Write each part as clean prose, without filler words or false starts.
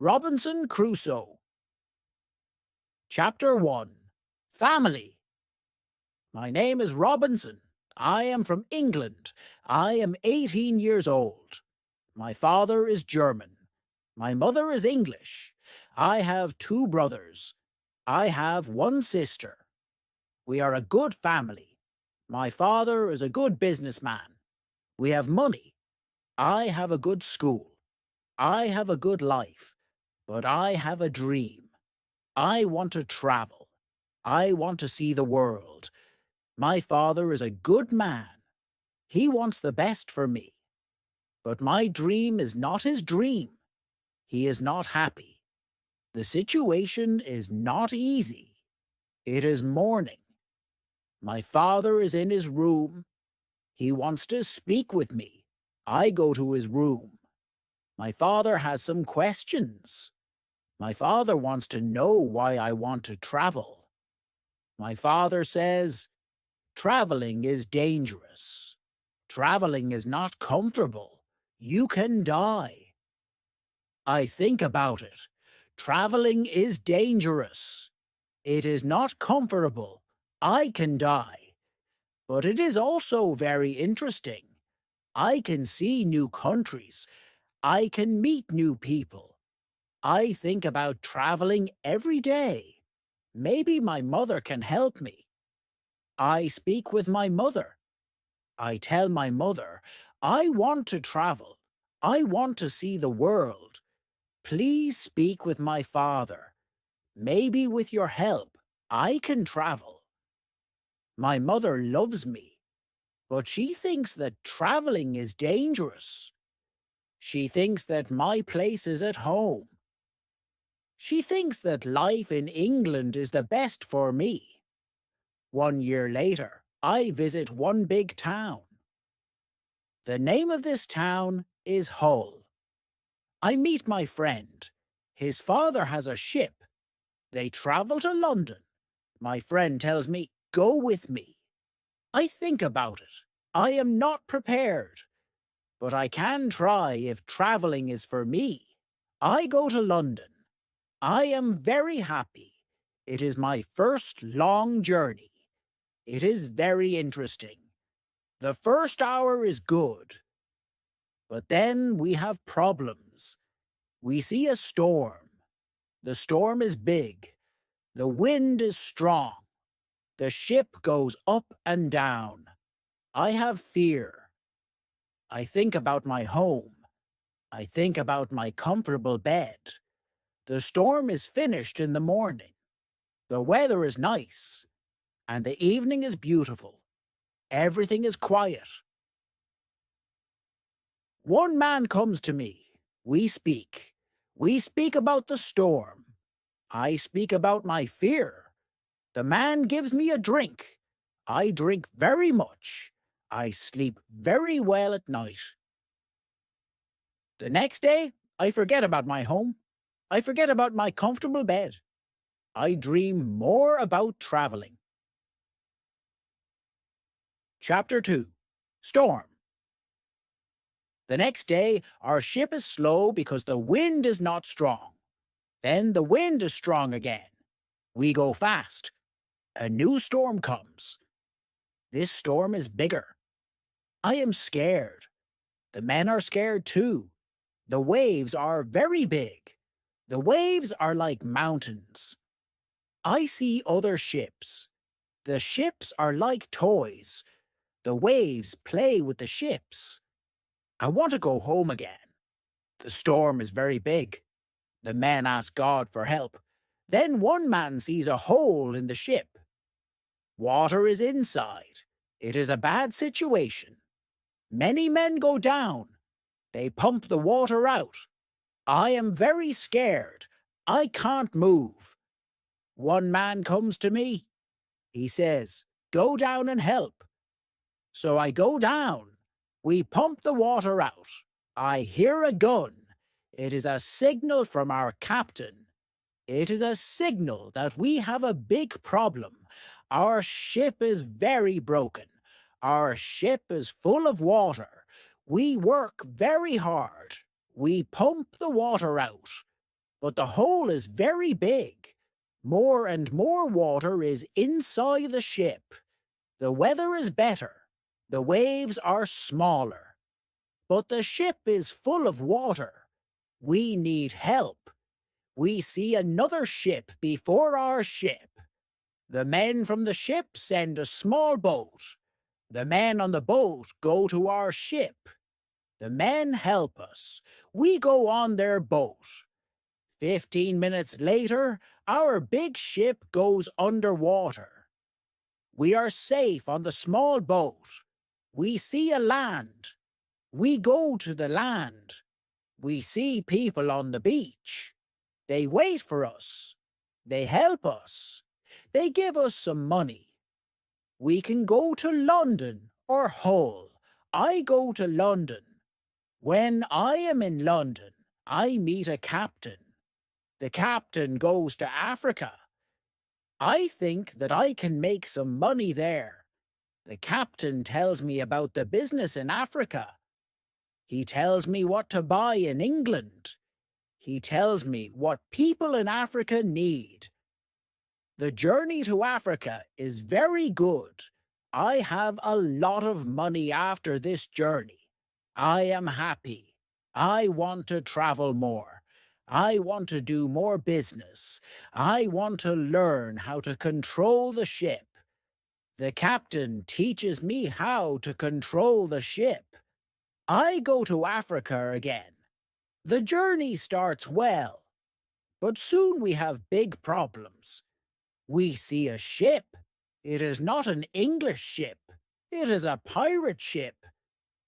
Robinson Crusoe. Chapter 1. Family. My name is Robinson. I am from England. I am 18 years old. My father is German. My mother is English. I have two brothers. I have one sister. We are a good family. My father is a good businessman. We have money. I have a good school. I have a good life. But I have a dream. I want to travel. I want to see the world. My father is a good man. He wants the best for me. But my dream is not his dream. He is not happy. The situation is not easy. It is morning. My father is in his room. He wants to speak with me. I go to his room. My father has some questions. My father wants to know why I want to travel. My father says, traveling is dangerous. Traveling is not comfortable. You can die. I think about it. Traveling is dangerous. It is not comfortable. I can die. But it is also very interesting. I can see new countries. I can meet new people. I think about traveling every day. Maybe my mother can help me. I speak with my mother. I tell my mother, I want to travel. I want to see the world. Please speak with my father. Maybe with your help, I can travel. My mother loves me, but she thinks that traveling is dangerous. She thinks that my place is at home. She thinks that life in England is the best for me. 1 year later, I visit one big town. The name of this town is Hull. I meet my friend. His father has a ship. They travel to London. My friend tells me, go with me. I think about it. I am not prepared. But I can try if traveling is for me. I go to London. I am very happy. It is my first long journey. It is very interesting. The first hour is good. But then we have problems. We see a storm. The storm is big. The wind is strong. The ship goes up and down. I have fear. I think about my home. I think about my comfortable bed. The storm is finished in the morning. The weather is nice. And the evening is beautiful. Everything is quiet. One man comes to me. We speak. We speak about the storm. I speak about my fear. The man gives me a drink. I drink very much. I sleep very well at night. The next day, I forget about my home. I forget about my comfortable bed. I dream more about traveling. Chapter 2. Storm. The next day, our ship is slow because the wind is not strong. Then the wind is strong again. We go fast. A new storm comes. This storm is bigger. I am scared. The men are scared too. The waves are very big. The waves are like mountains. I see other ships. The ships are like toys. The waves play with the ships. I want to go home again. The storm is very big. The men ask God for help. Then one man sees a hole in the ship. Water is inside. It is a bad situation. Many men go down. They pump the water out. I am very scared. I can't move. One man comes to me. He says, go down and help. So I go down. We pump the water out. I hear a gun. It is a signal from our captain. It is a signal that we have a big problem. Our ship is very broken. Our ship is full of water. We work very hard. We pump the water out. but the hole is very big. More and more water is inside the ship. The weather is better. The waves are smaller. But the ship is full of water. We need help. We see another ship before our ship. The men from the ship send a small boat. The men on the boat go to our ship. The men help us. We go on their boat. 15 minutes later, our big ship goes underwater. We are safe on the small boat. We see a land. We go to the land. We see people on the beach. They wait for us. They help us. They give us some money. We can go to London or Hull. I go to London. When I am in London, I meet a captain. The captain goes to Africa. I think that I can make some money there. The captain tells me about the business in Africa. He tells me what to buy in England. He tells me what people in Africa need. The journey to Africa is very good. I have a lot of money after this journey. I am happy. I want to travel more. I want to do more business. I want to learn how to control the ship. The captain teaches me how to control the ship. I go to Africa again. The journey starts well, but soon we have big problems. We see a ship. It is not an English ship. It is a pirate ship.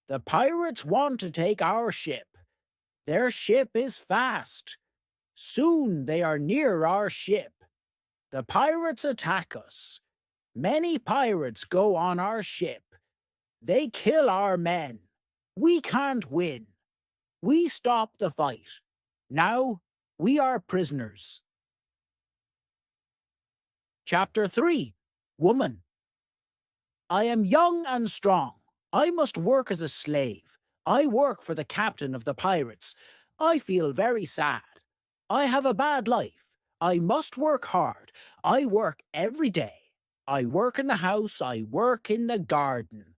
The pirates want to take our ship. Their ship is fast. Soon they are near our ship. The pirates attack us. Many pirates go on our ship. They kill our men. We can't win. We stop the fight. Now we are prisoners. Chapter 3. Woman. I am young and strong. I must work as a slave. I work for the captain of the pirates. I feel very sad. I have a bad life. I must work hard. I work every day. I work in the house. I work in the garden.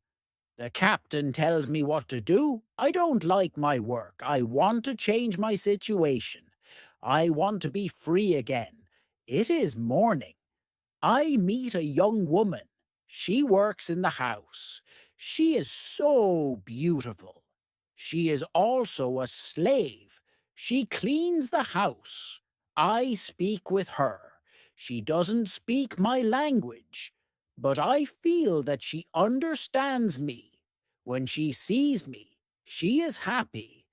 The captain tells me what to do. I don't like my work. I want to change my situation. I want to be free again. It is morning. I meet a young woman. She works in the house. She is so beautiful. She is also a slave. She cleans the house. I speak with her. She doesn't speak my language, but I feel that she understands me. When she sees me, she is happy,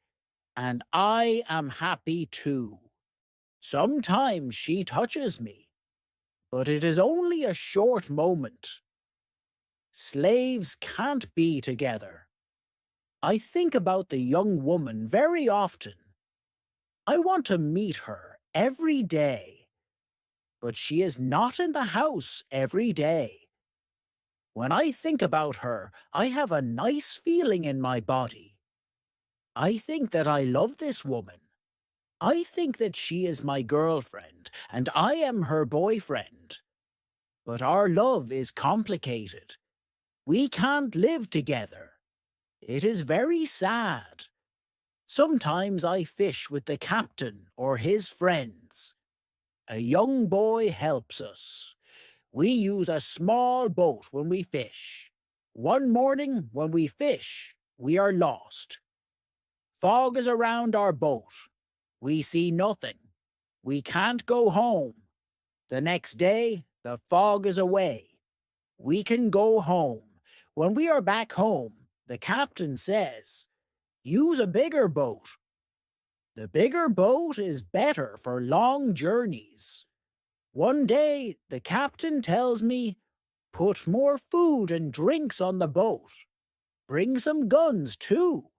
and I am happy too. Sometimes she touches me, but it is only a short moment. Slaves can't be together. I think about the young woman very often. I want to meet her every day, but she is not in the house every day. When I think about her, I have a nice feeling in my body. I think that I love this woman. I think that she is my girlfriend, and I am her boyfriend. But our love is complicated. We can't live together. It is very sad. Sometimes I fish with the captain or his friends. A young boy helps us. We use a small boat when we fish. One morning when we fish, we are lost. Fog is around our boat. We see nothing. We can't go home. The next day, the fog is away. We can go home. When we are back home, the captain says, "Use a bigger boat." The bigger boat is better for long journeys. One day, the captain tells me, "Put more food and drinks on the boat. Bring some guns, too."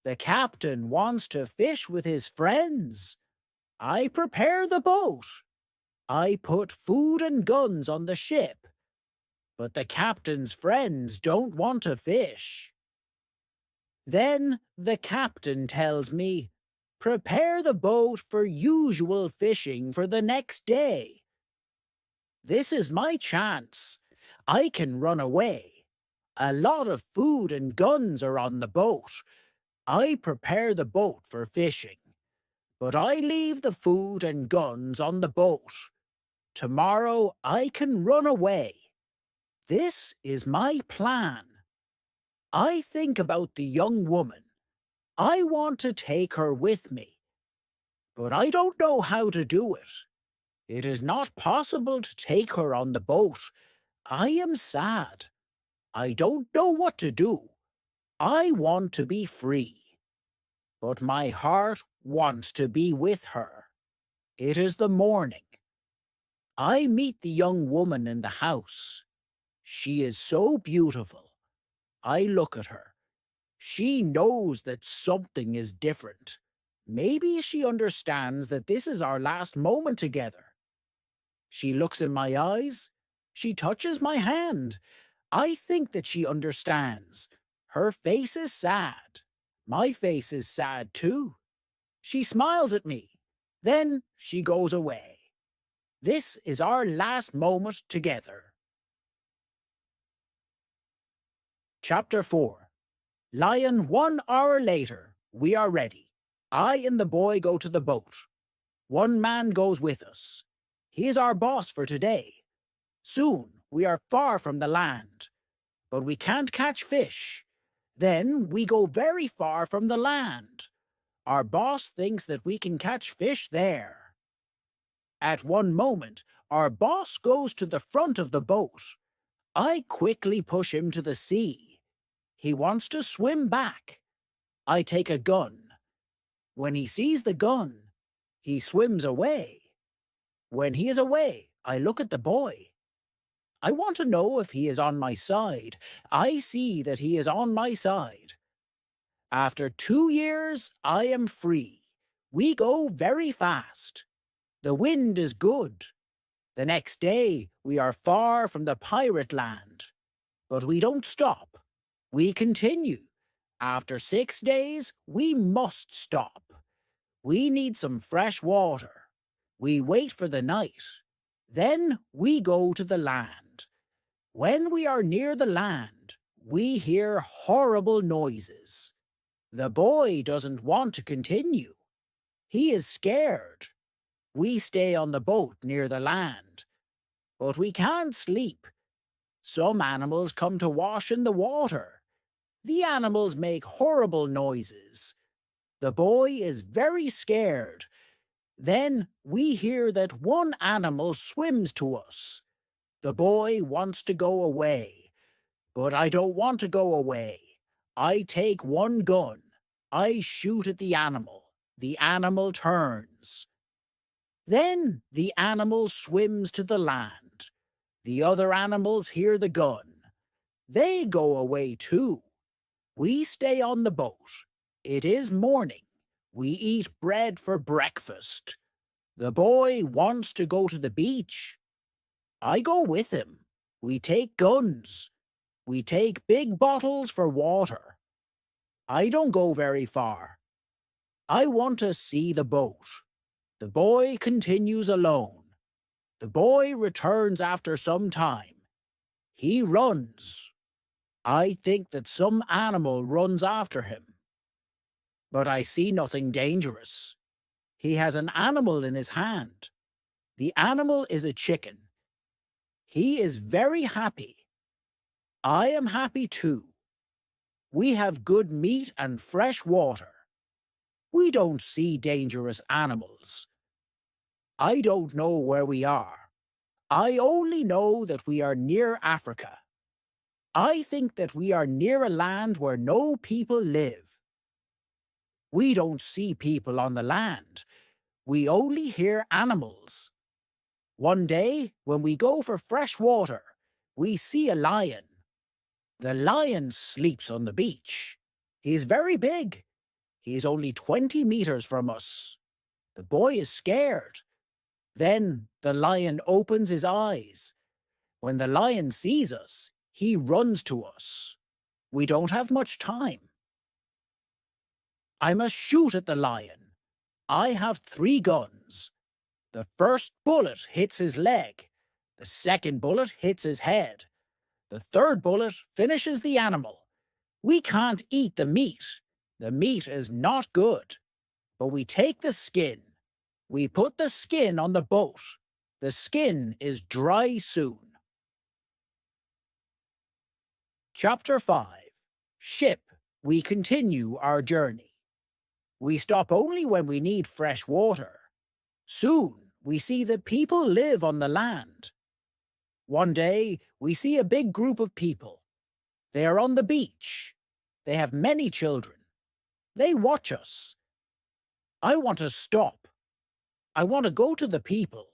The captain wants to fish with his friends. I prepare the boat. I put food and guns on the ship. But the captain's friends don't want to fish. Then the captain tells me, Prepare the boat for usual fishing for the next day. This is my chance. I can run away. A lot of food and guns are on the boat. I prepare the boat for fishing, but I leave the food and guns on the boat. Tomorrow I can run away. This is my plan. I think about the young woman. I want to take her with me, but I don't know how to do it. It is not possible to take her on the boat. I am sad. I don't know what to do. I want to be free, but my heart wants to be with her. It is the morning. I meet the young woman in the house. She is so beautiful. I look at her. She knows that something is different. Maybe she understands that this is our last moment together. She looks in my eyes. She touches my hand. I think that she understands. Her face is sad. My face is sad too. She smiles at me. Then she goes away. This is our last moment together. Chapter 4. Lion, 1 hour later. We are ready. I and the boy go to the boat. One man goes with us. He is our boss for today. Soon we are far from the land, but we can't catch fish. Then we go very far from the land. Our boss thinks that we can catch fish there. At one moment, our boss goes to the front of the boat. I quickly push him to the sea. He wants to swim back. I take a gun. When he sees the gun, he swims away. When he is away, I look at the boy. I want to know if he is on my side. I see that he is on my side. After 2 years, I am free. We go very fast. The wind is good. The next day, we are far from the pirate land. But we don't stop. We continue. After 6 days, we must stop. We need some fresh water. We wait for the night. Then we go to the land. When we are near the land, we hear horrible noises. The boy doesn't want to continue. He is scared. We stay on the boat near the land. But we can't sleep. Some animals come to wash in the water. The animals make horrible noises. The boy is very scared. Then we hear that one animal swims to us. The boy wants to go away, but I don't want to go away. I take one gun. I shoot at the animal. The animal turns. Then the animal swims to the land. The other animals hear the gun. They go away too. We stay on the boat. It is morning. We eat bread for breakfast. The boy wants to go to the beach. I go with him. We take guns. We take big bottles for water. I don't go very far. I want to see the boat. The boy continues alone. The boy returns after some time. He runs. I think that some animal runs after him. But I see nothing dangerous. He has an animal in his hand. The animal is a chicken. He is very happy. I am happy too. We have good meat and fresh water. We don't see dangerous animals. I don't know where we are. I only know that we are near Africa. I think that we are near a land where no people live. We don't see people on the land. We only hear animals. One day, when we go for fresh water, we see a lion. The lion sleeps on the beach. He's very big. He's only 20 meters from us. The boy is scared. Then the lion opens his eyes. When the lion sees us, he runs to us. We don't have much time. I must shoot at the lion. I have 3 guns. The first bullet hits his leg. The second bullet hits his head. The third bullet finishes the animal. We can't eat the meat. The meat is not good. But we take the skin. We put the skin on the boat. The skin is dry soon. Chapter 5. Ship. We continue our journey. We stop only when we need fresh water. Soon we see that people live on the land. One day we see a big group of people. They are on the beach. They have many children. They watch us. I want to stop. I want to go to the people.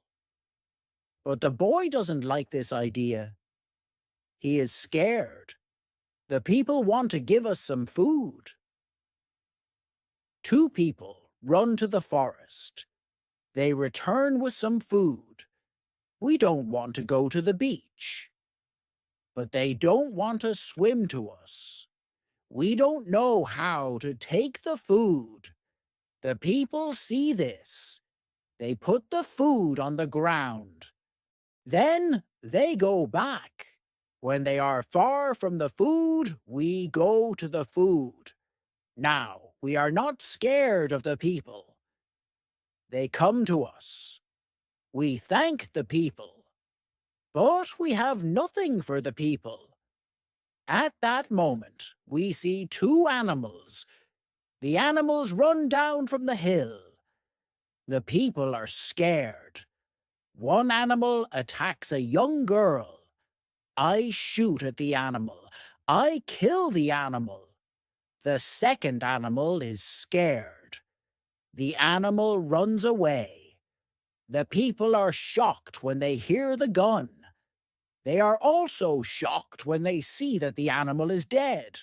But the boy doesn't like this idea. He is scared. The people want to give us some food. 2 people run to the forest. They return with some food. We don't want to go to the beach. But they don't want to swim to us. We don't know how to take the food. The people see this. They put the food on the ground. Then they go back. When they are far from the food, we go to the food. Now, we are not scared of the people. They come to us. We thank the people. But we have nothing for the people. At that moment, we see 2 animals. The animals run down from the hill. The people are scared. One animal attacks a young girl. I shoot at the animal. I kill the animal. The second animal is scared. The animal runs away. The people are shocked when they hear the gun. They are also shocked when they see that the animal is dead.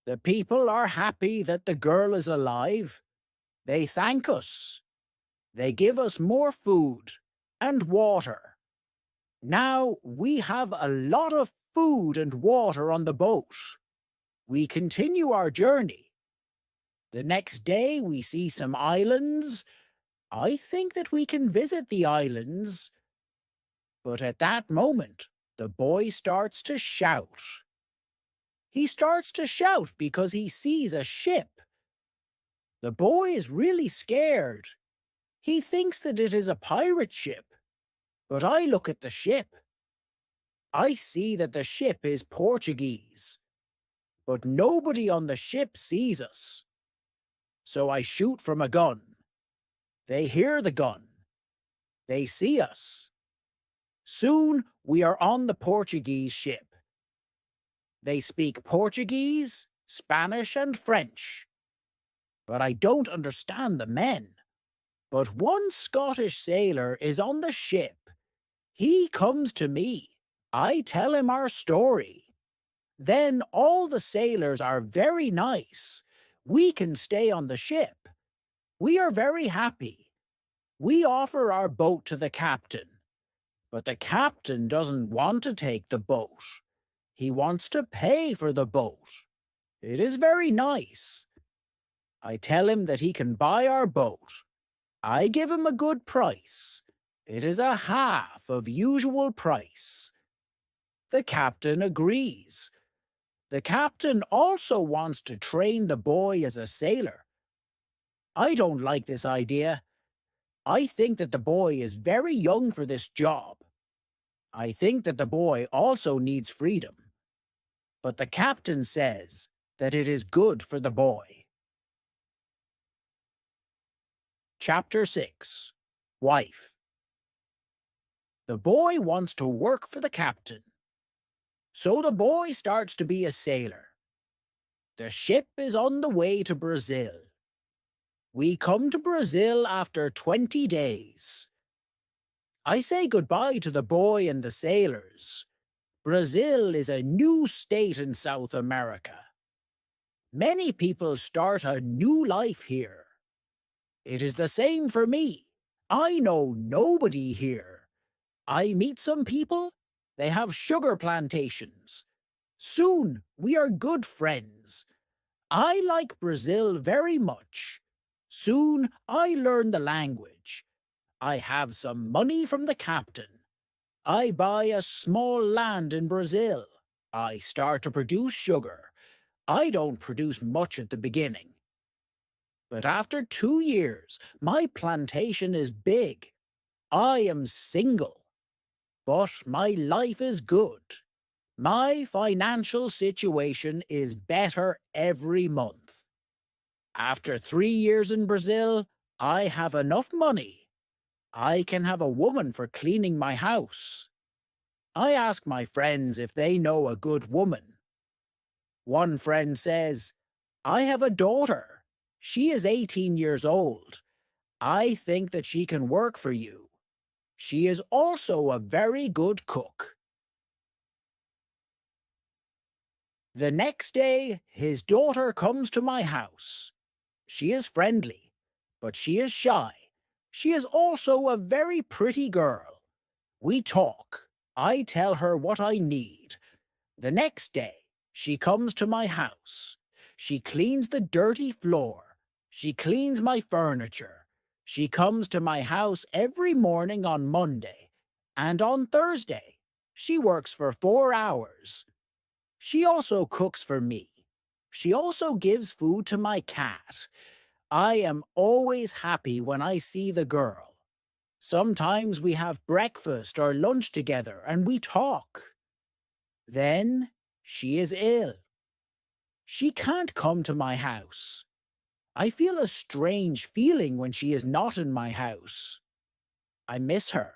The people are happy that the girl is alive. They thank us. They give us more food and water. Now we have a lot of food and water on the boat. We continue our journey. The next day we see some islands. I think that we can visit the islands. But at that moment, the boy starts to shout. He starts to shout because he sees a ship. The boy is really scared. He thinks that it is a pirate ship. But I look at the ship. I see that the ship is Portuguese. But nobody on the ship sees us. So I shoot from a gun. They hear the gun. They see us. Soon we are on the Portuguese ship. They speak Portuguese, Spanish, and French. But I don't understand the men. But one Scottish sailor is on the ship. He comes to me. I tell him our story. Then all the sailors are very nice. We can stay on the ship. We are very happy. We offer our boat to the captain. But the captain doesn't want to take the boat. He wants to pay for the boat. It is very nice. I tell him that he can buy our boat. I give him a good price. It is a half of usual price. The captain agrees. The captain also wants to train the boy as a sailor. I don't like this idea. I think that the boy is very young for this job. I think that the boy also needs freedom. But the captain says that it is good for the boy. Chapter 6. Wife. The boy wants to work for the captain. So the boy starts to be a sailor. The ship is on the way to Brazil. We come to Brazil after 20 days. I say goodbye to the boy and the sailors. Brazil is a new state in South America. Many people start a new life here. It is the same for me. I know nobody here. I meet some people. They have sugar plantations. Soon we are good friends. I like Brazil very much. Soon I learn the language. I have some money from the captain. I buy a small land in Brazil. I start to produce sugar. I don't produce much at the beginning. But after 2 years, my plantation is big. I am single. But my life is good. My financial situation is better every month. After 3 years in Brazil, I have enough money. I can have a woman for cleaning my house. I ask my friends if they know a good woman. One friend says, I have a daughter. She is 18 years old. I think that she can work for you. She is also a very good cook. The next day, his daughter comes to my house. She is friendly, but she is shy. She is also a very pretty girl. We talk. I tell her what I need. The next day, she comes to my house. She cleans the dirty floor. She cleans my furniture. She comes to my house every morning on Monday. And on Thursday, she works for 4 hours. She also cooks for me. She also gives food to my cat. I am always happy when I see the girl. Sometimes we have breakfast or lunch together and we talk. Then she is ill. She can't come to my house. I feel a strange feeling when she is not in my house. I miss her.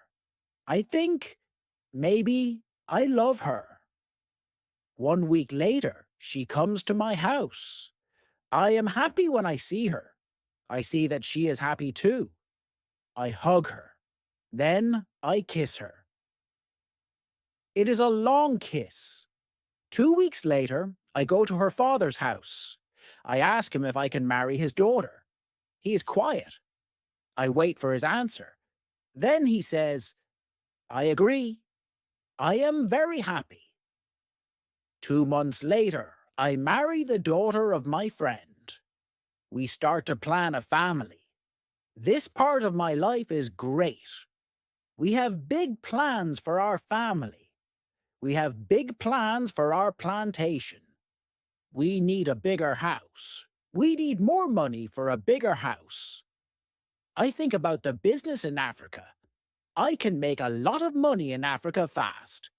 I think maybe I love her. 1 week later, she comes to my house. I am happy when I see her. I see that she is happy too. I hug her. Then I kiss her. It is a long kiss. 2 weeks later, I go to her father's house. I ask him if I can marry his daughter. He is quiet. I wait for his answer. Then he says, I agree. I am very happy. 2 months later, I marry the daughter of my friend. We start to plan a family. This part of my life is great. We have big plans for our family. We have big plans for our plantation. We need a bigger house. We need more money for a bigger house. I think about the business in Africa. I can make a lot of money in Africa fast.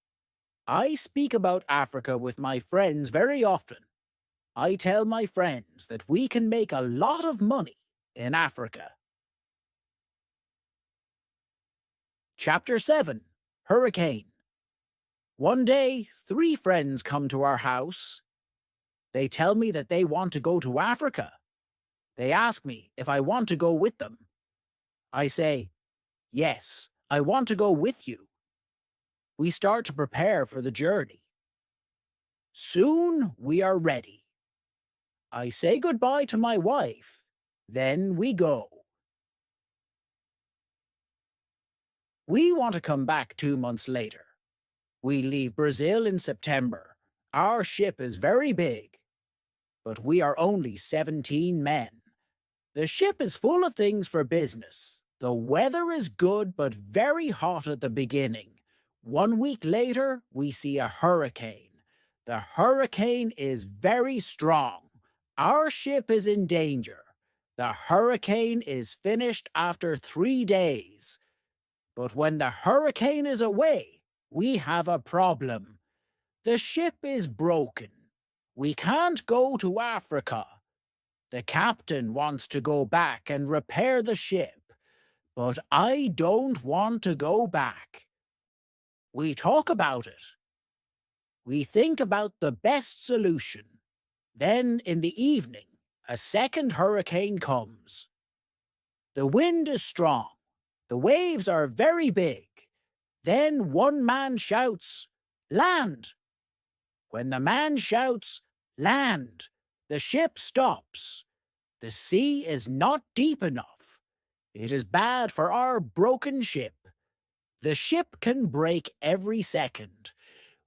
I speak about Africa with my friends very often. I tell my friends that we can make a lot of money in Africa. Chapter 7. Hurricane. One day, 3 friends come to our house. They tell me that they want to go to Africa. They ask me if I want to go with them. I say, yes, I want to go with you. We start to prepare for the journey. Soon we are ready. I say goodbye to my wife. Then we go. We want to come back 2 months later. We leave Brazil in September. Our ship is very big, but we are only 17 men. The ship is full of things for business. The weather is good but very hot at the beginning. 1 week later, we see a hurricane. The hurricane is very strong. Our ship is in danger. The hurricane is finished after 3 days. But when the hurricane is away, we have a problem. The ship is broken. We can't go to Africa. The captain wants to go back and repair the ship, but I don't want to go back. We talk about it. We think about the best solution. Then, in the evening, a second hurricane comes. The wind is strong. The waves are very big. Then one man shouts, "Land!" When the man shouts, "Land!" the ship stops. The sea is not deep enough. It is bad for our broken ship. The ship can break every second.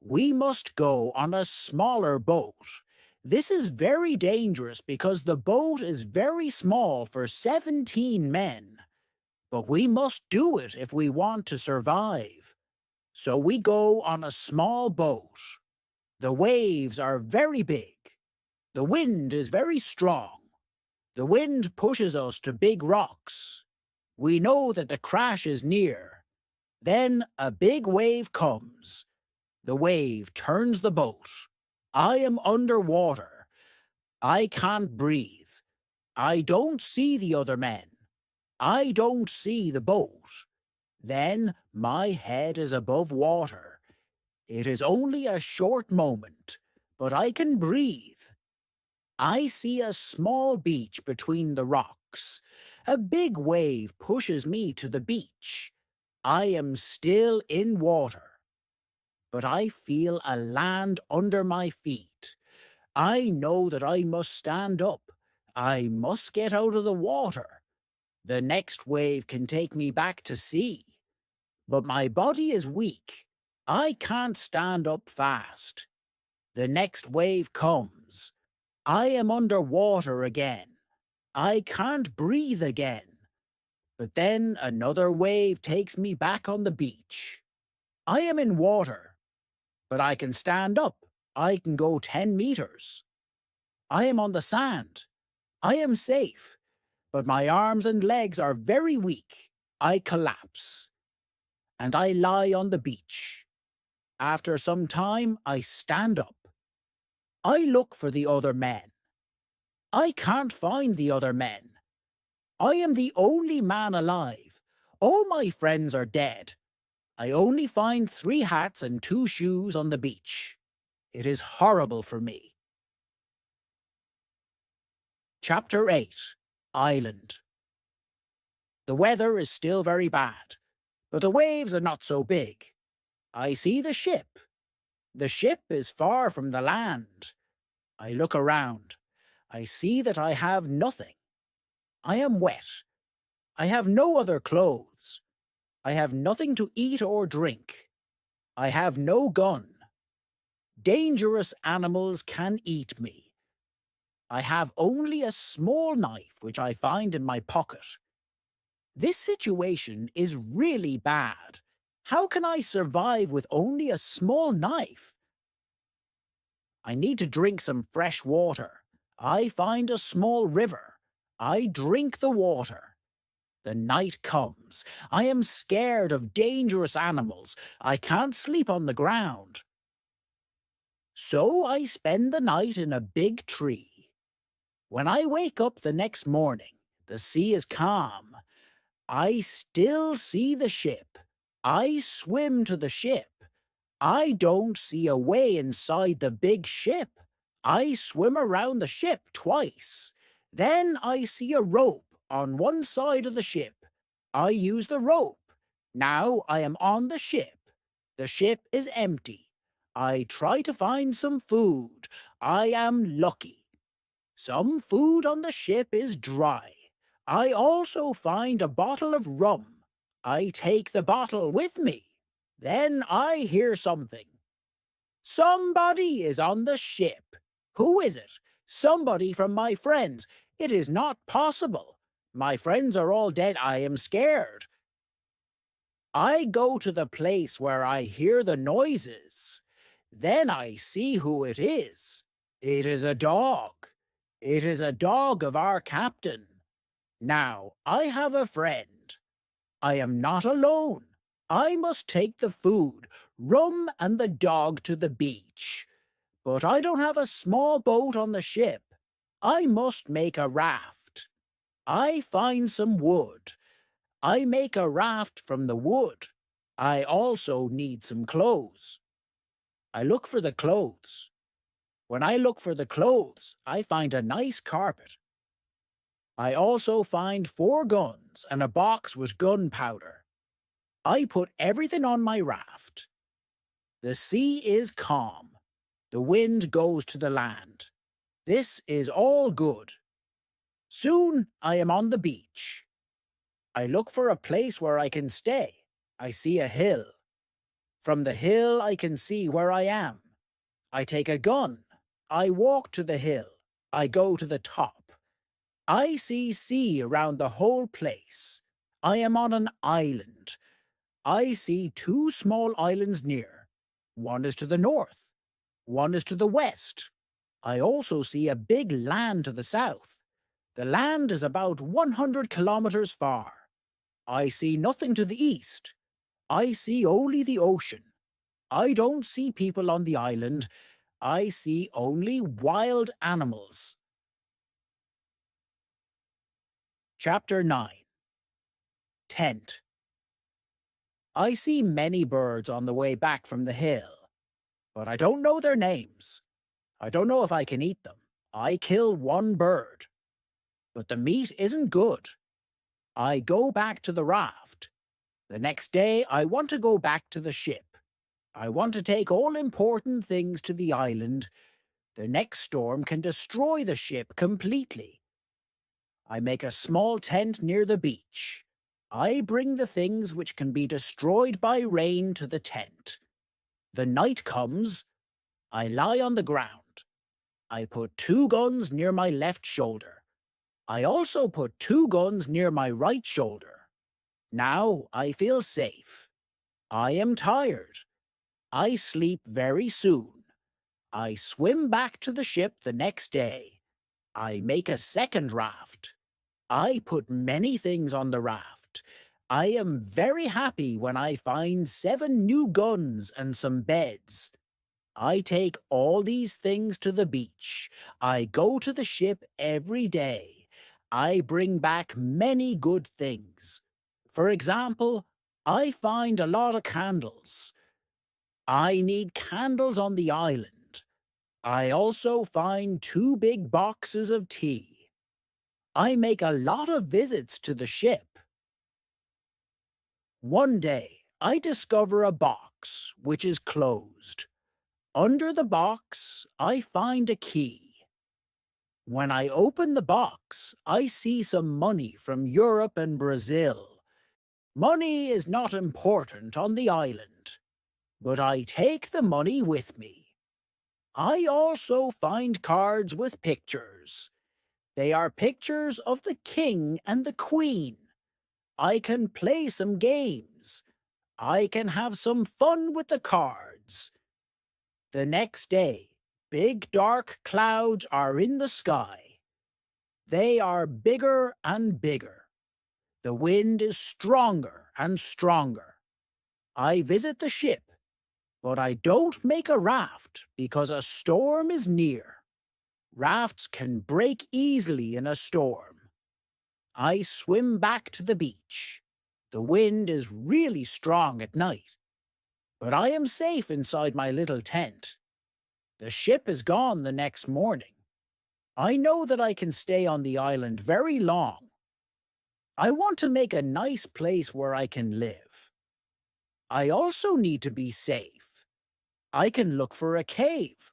We must go on a smaller boat. This is very dangerous because the boat is very small for 17 men, but we must do it if we want to survive. So we go on a small boat. The waves are very big. The wind is very strong. The wind pushes us to big rocks. We know that the crash is near. Then a big wave comes. The wave turns the boat. I am underwater. I can't breathe. I don't see the other men. I don't see the boat. Then my head is above water. It is only a short moment, but I can breathe. I see a small beach between the rocks. A big wave pushes me to the beach. I am still in water, but I feel a land under my feet. I know that I must stand up. I must get out of the water. The next wave can take me back to sea. But my body is weak. I can't stand up fast. The next wave comes. I am under water again. I can't breathe again. But then another wave takes me back on the beach. I am in water, but I can stand up. I can go 10 meters. I am on the sand. I am safe, but my arms and legs are very weak. I collapse, and I lie on the beach. After some time, I stand up. I look for the other men. I can't find the other men. I am the only man alive. All my friends are dead. I only find 3 hats and 2 shoes on the beach. It is horrible for me. Chapter 8. Island. The weather is still very bad, but the waves are not so big. I see the ship. The ship is far from the land. I look around. I see that I have nothing. I am wet. I have no other clothes. I have nothing to eat or drink. I have no gun. Dangerous animals can eat me. I have only a small knife which I find in my pocket. This situation is really bad. How can I survive with only a small knife? I need to drink some fresh water. I find a small river. I drink the water. The night comes. I am scared of dangerous animals. I can't sleep on the ground. So I spend the night in a big tree. When I wake up the next morning, the sea is calm. I still see the ship. I swim to the ship. I don't see a way inside the big ship. I swim around the ship twice. Then I see a rope on one side of the ship. I use the rope. Now I am on the ship. The ship is empty. I try to find some food. I am lucky. Some food on the ship is dry. I also find a bottle of rum. I take the bottle with me. Then I hear something. Somebody is on the ship. Who is it? Somebody from my friends. It is not possible. My friends are all dead. I am scared. I go to the place where I hear the noises. Then I see who it is. It is a dog. It is a dog of our captain. Now, I have a friend. I am not alone. I must take the food, rum, and the dog to the beach. But I don't have a small boat on the ship. I must make a raft. I find some wood. I make a raft from the wood. I also need some clothes. I look for the clothes. When I look for the clothes, I find a nice carpet. I also find 4 guns and a box with gunpowder. I put everything on my raft. The sea is calm. The wind goes to the land. This is all good. Soon I am on the beach. I look for a place where I can stay. I see a hill. From the hill I can see where I am. I take a gun. I walk to the hill. I go to the top. I see sea around the whole place. I am on an island. I see two small islands near. One is to the north. One is to the west. I also see a big land to the south. The land is about 100 kilometers far. I see nothing to the east. I see only the ocean. I don't see people on the island. I see only wild animals. Chapter 9. Tent. I see many birds on the way back from the hill, but I don't know their names. I don't know if I can eat them. I kill one bird, but the meat isn't good. I go back to the raft. The next day, I want to go back to the ship. I want to take all important things to the island. The next storm can destroy the ship completely. I make a small tent near the beach. I bring the things which can be destroyed by rain to the tent. The night comes. I lie on the ground. I put 2 guns near my left shoulder. I also put 2 guns near my right shoulder. Now I feel safe. I am tired. I sleep very soon. I swim back to the ship the next day. I make a second raft. I put many things on the raft. I am very happy when I find 7 new guns and some beds. I take all these things to the beach. I go to the ship every day. I bring back many good things. For example, I find a lot of candles. I need candles on the island. I also find 2 big boxes of tea. I make a lot of visits to the ship. One day, I discover a box which is closed. Under the box, I find a key. When I open the box, I see some money from Europe and Brazil. Money is not important on the island, but I take the money with me. I also find cards with pictures. They are pictures of the king and the queen. I can play some games. I can have some fun with the cards. The next day, big dark clouds are in the sky. They are bigger and bigger. The wind is stronger and stronger. I visit the ship, but I don't make a raft because a storm is near. Rafts can break easily in a storm. I swim back to the beach. The wind is really strong at night, but I am safe inside my little tent. The ship is gone the next morning. I know that I can stay on the island very long. I want to make a nice place where I can live. I also need to be safe. I can look for a cave.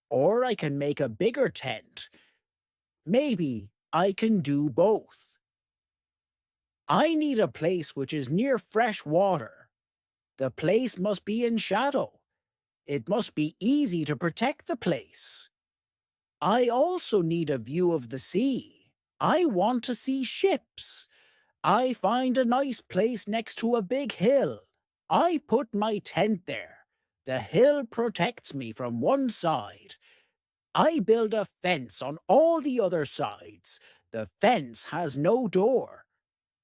Or I can make a bigger tent. Maybe I can do both. I need a place which is near fresh water. The place must be in shadow. It must be easy to protect the place. I also need a view of the sea. I want to see ships. I find a nice place next to a big hill. I put my tent there. The hill protects me from one side. I build a fence on all the other sides. The fence has no door.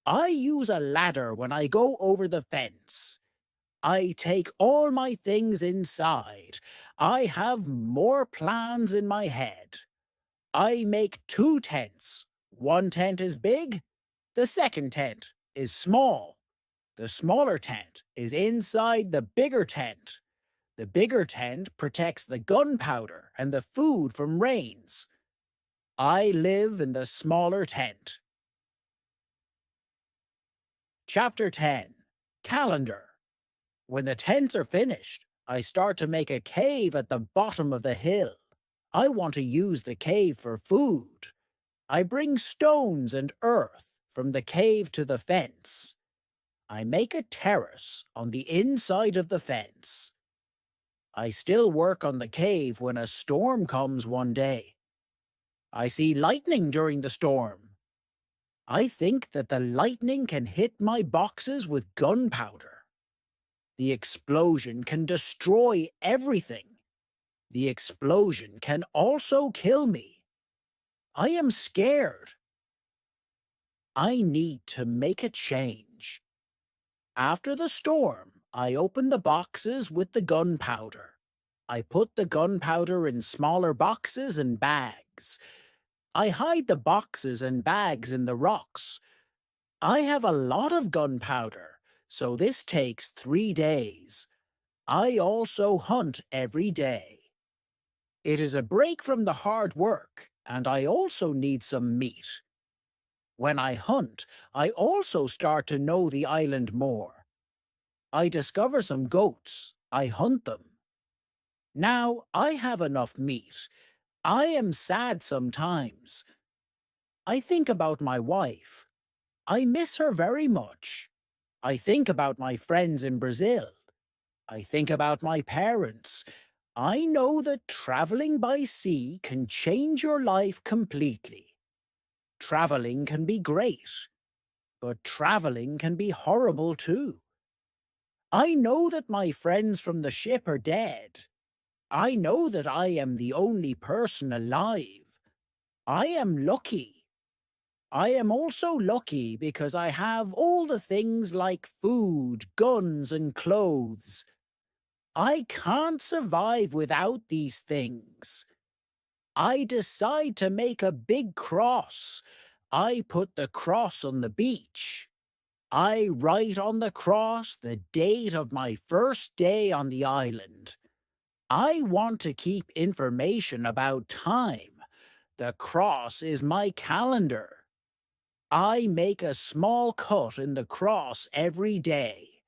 I use a ladder when I go over the fence. I take all my things inside. I have more plans in my head. I make 2 tents. One tent is big. The second tent is small. The smaller tent is inside the bigger tent. The bigger tent protects the gunpowder and the food from rains. I live in the smaller tent. Chapter 10. Calendar. When the tents are finished, I start to make a cave at the bottom of the hill. I want to use the cave for food. I bring stones and earth from the cave to the fence. I make a terrace on the inside of the fence. I still work on the cave when a storm comes one day. I see lightning during the storm. I think that the lightning can hit my boxes with gunpowder. The explosion can destroy everything. The explosion can also kill me. I am scared. I need to make a change. After the storm, I open the boxes with the gunpowder. I put the gunpowder in smaller boxes and bags. I hide the boxes and bags in the rocks. I have a lot of gunpowder, so this takes 3 days. I also hunt every day. It is a break from the hard work, and I also need some meat. When I hunt, I also start to know the island more. I discover some goats. I hunt them. Now I have enough meat. I am sad sometimes. I think about my wife. I miss her very much. I think about my friends in Brazil. I think about my parents. I know that traveling by sea can change your life completely. Traveling can be great, but traveling can be horrible too. I know that my friends from the ship are dead. I know that I am the only person alive. I am lucky. I am also lucky because I have all the things like food, guns, and clothes. I can't survive without these things. I decide to make a big cross. I put the cross on the beach. I write on the cross the date of my first day on the island. I want to keep information about time. The cross is my calendar. I make a small cut in the cross every day.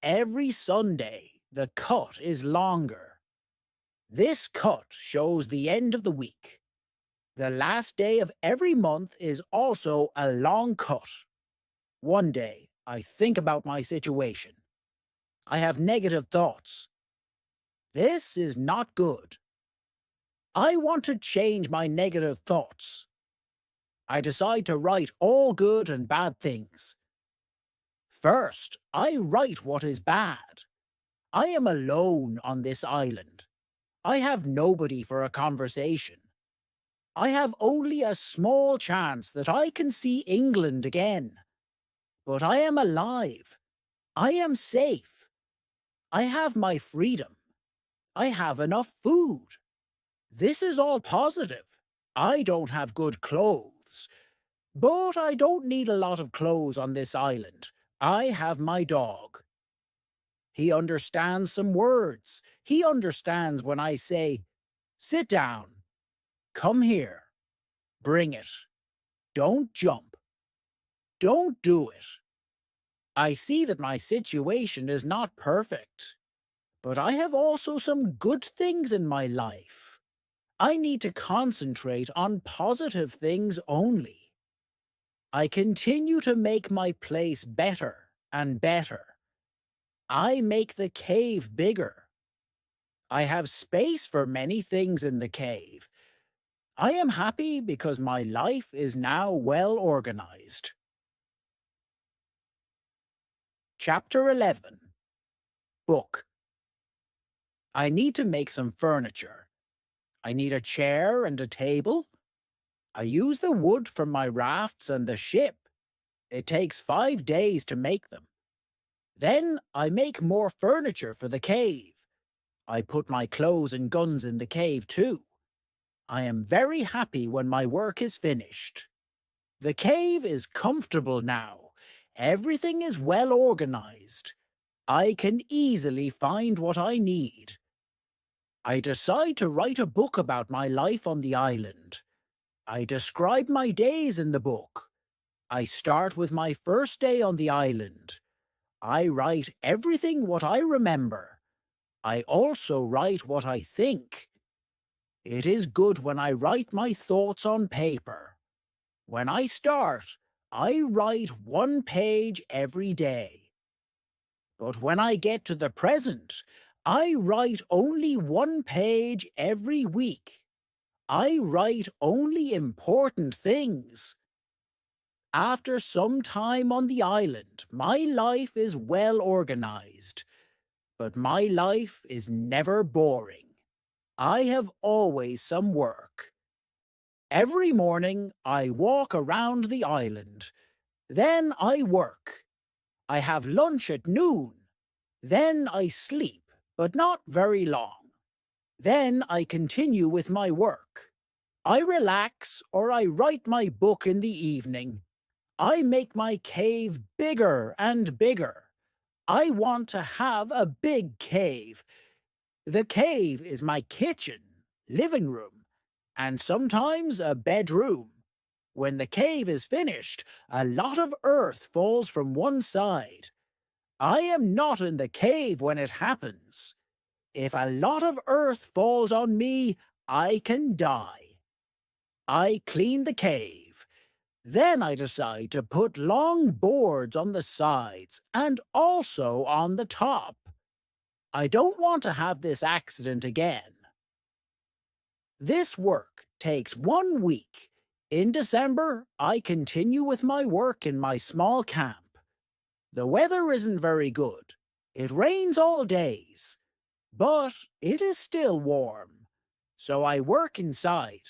Every Sunday, the cut is longer. This cut shows the end of the week. The last day of every month is also a long cut. One day, I think about my situation. I have negative thoughts. This is not good. I want to change my negative thoughts. I decide to write all good and bad things. First, I write what is bad. I am alone on this island. I have nobody for a conversation. I have only a small chance that I can see England again. But I am alive. I am safe. I have my freedom. I have enough food. This is all positive. I don't have good clothes. But I don't need a lot of clothes on this island. I have my dog. He understands some words. He understands when I say, "Sit down. Come here. Bring it. Don't jump. Don't do it." I see that my situation is not perfect, but I have also some good things in my life. I need to concentrate on positive things only. I continue to make my place better and better. I make the cave bigger. I have space for many things in the cave. I am happy because my life is now well organized. Chapter 11. Book. I need to make some furniture. I need a chair and a table. I use the wood from my rafts and the ship. It takes 5 days to make them. Then I make more furniture for the cave. I put my clothes and guns in the cave too. I am very happy when my work is finished. The cave is comfortable now. Everything is well organized. I can easily find what I need. I decide to write a book about my life on the island. I describe my days in the book. I start with my first day on the island. I write everything what I remember. I also write what I think. It is good when I write my thoughts on paper. When I start, I write 1 page every day. But when I get to the present, I write only one page every week. I write only important things. After some time on the island, my life is well organized, but my life is never boring. I have always some work. Every morning, I walk around the island. Then I work. I have lunch at noon. Then I sleep, but not very long. Then I continue with my work. I relax or I write my book in the evening. I make my cave bigger and bigger. I want to have a big cave. The cave is my kitchen, living room, and sometimes a bedroom. When the cave is finished, a lot of earth falls from one side. I am not in the cave when it happens. If a lot of earth falls on me, I can die. I clean the cave. Then I decide to put long boards on the sides and also on the top. I don't want to have this accident again. This work takes 1 week. In December, I continue with my work in my small camp. The weather isn't very good. It rains all days, but it is still warm. So I work inside.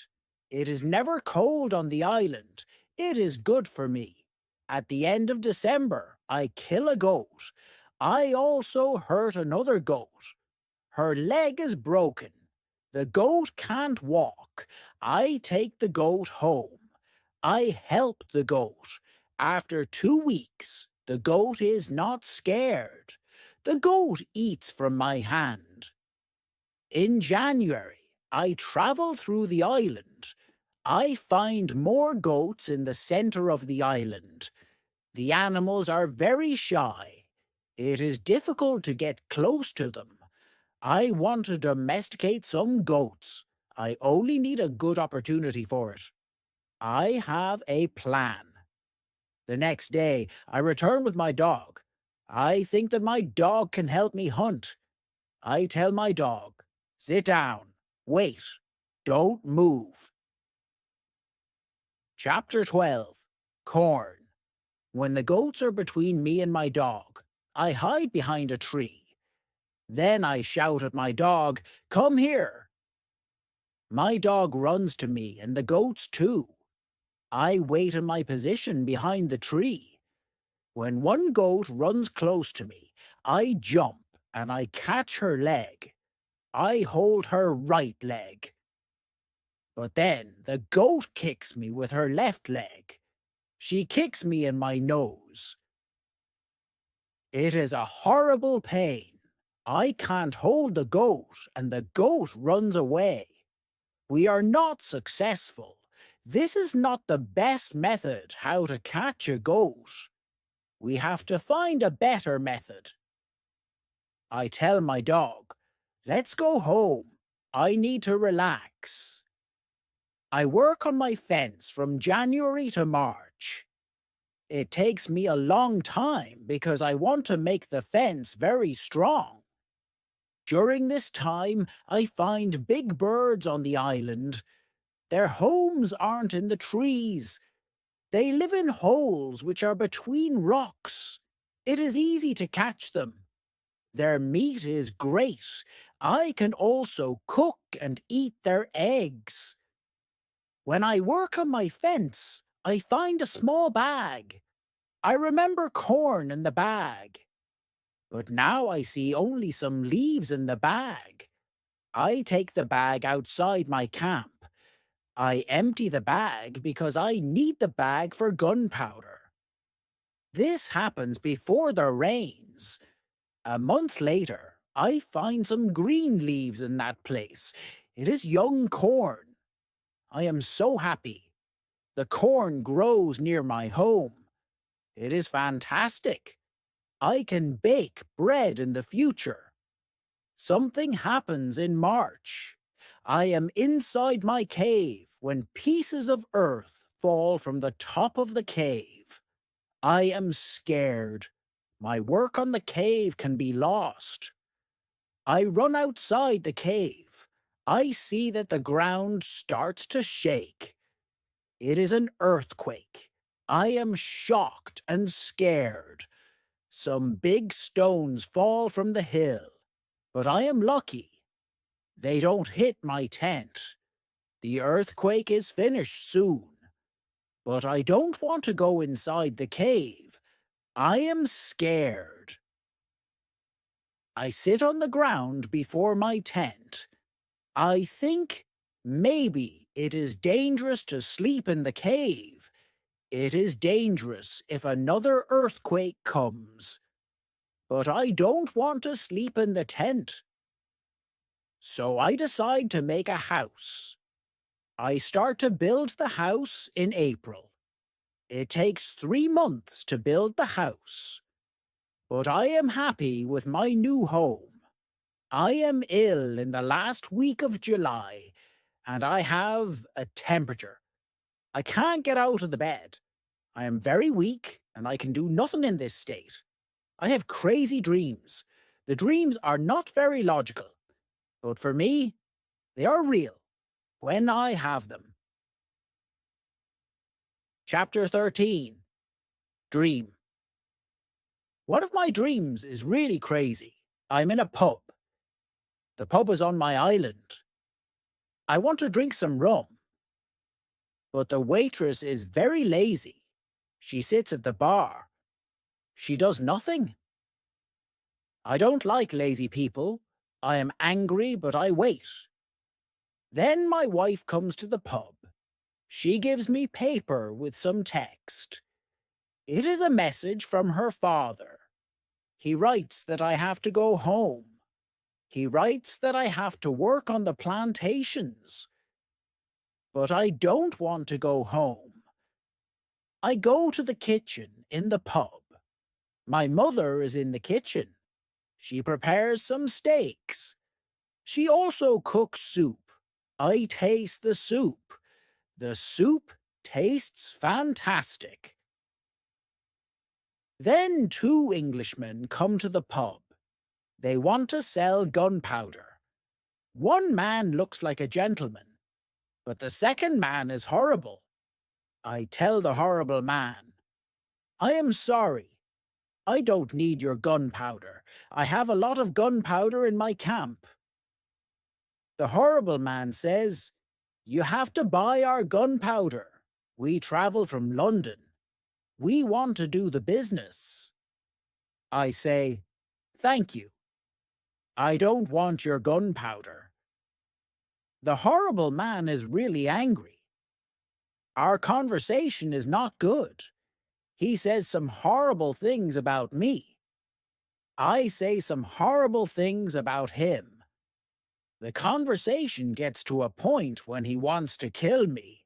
It is never cold on the island. It is good for me. At the end of December, I kill a goat. I also hurt another goat. Her leg is broken. The goat can't walk. I take the goat home. I help the goat. After 2 weeks, the goat is not scared. The goat eats from my hand. In January, I travel through the island. I find more goats in the center of the island. The animals are very shy. It is difficult to get close to them. I want to domesticate some goats. I only need a good opportunity for it. I have a plan. The next day, I return with my dog. I think that my dog can help me hunt. I tell my dog, sit down, wait, don't move. Chapter 12. Corn. When the goats are between me and my dog, I hide behind a tree. Then I shout at my dog, come here. My dog runs to me and the goats too. I wait in my position behind the tree. When one goat runs close to me, I jump and I catch her leg. I hold her right leg. But then the goat kicks me with her left leg. She kicks me in my nose. It is a horrible pain. I can't hold the goat and the goat runs away. We are not successful. This is not the best method how to catch a goat. We have to find a better method. I tell my dog, let's go home. I need to relax. I work on my fence from January to March. It takes me a long time because I want to make the fence very strong. During this time, I find big birds on the island. Their homes aren't in the trees. They live in holes which are between rocks. It is easy to catch them. Their meat is great. I can also cook and eat their eggs. When I work on my fence, I find a small bag. I remember corn in the bag. But now I see only some leaves in the bag. I take the bag outside my camp. I empty the bag because I need the bag for gunpowder. This happens before the rains. A month later, I find some green leaves in that place. It is young corn. I am so happy. The corn grows near my home. It is fantastic. I can bake bread in the future. Something happens in March. I am inside my cave when pieces of earth fall from the top of the cave. I am scared. My work on the cave can be lost. I run outside the cave. I see that the ground starts to shake. It is an earthquake. I am shocked and scared. Some big stones fall from the hill, but I am lucky. They don't hit my tent. The earthquake is finished soon. But I don't want to go inside the cave. I am scared. I sit on the ground before my tent. I think maybe it is dangerous to sleep in the cave. It is dangerous if another earthquake comes. But I don't want to sleep in the tent. So I decide to make a house. I start to build the house in April. It takes 3 months to build the house. But I am happy with my new home. I am ill in the last week of July, and I have a temperature. I can't get out of the bed. I am very weak, and I can do nothing in this state. I have crazy dreams. The dreams are not very logical, but for me, they are real when I have them. Chapter 13. Dream. One of my dreams is really crazy. I'm in a pub. The pub is on my island. I want to drink some rum. But the waitress is very lazy. She sits at the bar. She does nothing. I don't like lazy people. I am angry, but I wait. Then my wife comes to the pub. She gives me paper with some text. It is a message from her father. He writes that I have to go home. He writes that I have to work on the plantations. But I don't want to go home. I go to the kitchen in the pub. My mother is in the kitchen. She prepares some steaks. She also cooks soup. I taste the soup. The soup tastes fantastic. Then 2 Englishmen come to the pub. They want to sell gunpowder. One man looks like a gentleman, but the second man is horrible. I tell the horrible man, I am sorry. I don't need your gunpowder. I have a lot of gunpowder in my camp. The horrible man says, you have to buy our gunpowder. We travel from London. We want to do the business. I say, thank you. I don't want your gunpowder. The horrible man is really angry. Our conversation is not good. He says some horrible things about me. I say some horrible things about him. The conversation gets to a point when he wants to kill me.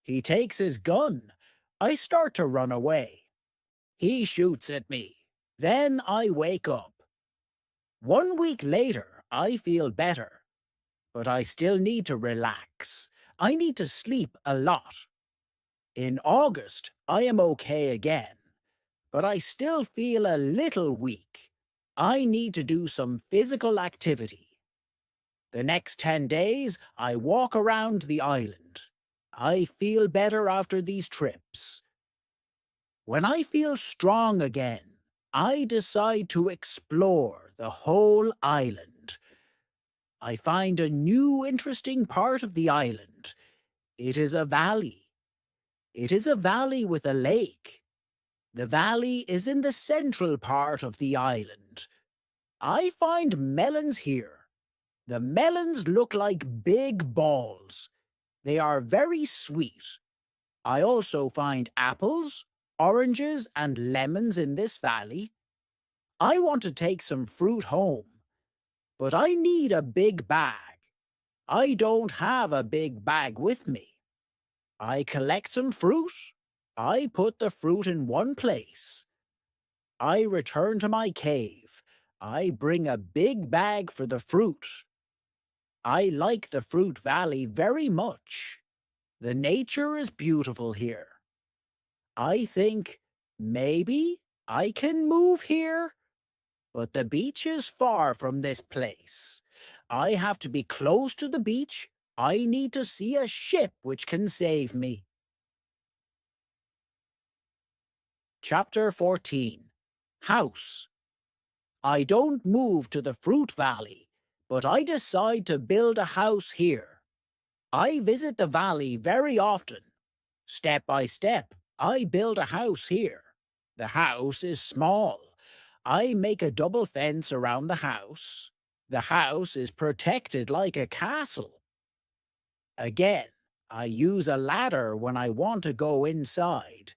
He takes his gun. I start to run away. He shoots at me. Then I wake up. 1 week later, I feel better. But I still need to relax. I need to sleep a lot. In August, I am okay again. But I still feel a little weak. I need to do some physical activity. The next 10 days, I walk around the island. I feel better after these trips. When I feel strong again, I decide to explore the whole island. I find a new interesting part of the island. It is a valley. It is a valley with a lake. The valley is in the central part of the island. I find melons here. The melons look like big balls. They are very sweet. I also find apples, oranges, and lemons in this valley. I want to take some fruit home, but I need a big bag. I don't have a big bag with me. I collect some fruit. I put the fruit in one place. I return to my cave. I bring a big bag for the fruit. I like the fruit valley very much. The nature is beautiful here. I think maybe I can move here, but the beach is far from this place. I have to be close to the beach. I need to see a ship which can save me. Chapter 14. House. I don't move to the fruit valley, but I decide to build a house here. I visit the valley very often. Step by step, I build a house here. The house is small. I make a double fence around the house. The house is protected like a castle. Again, I use a ladder when I want to go inside.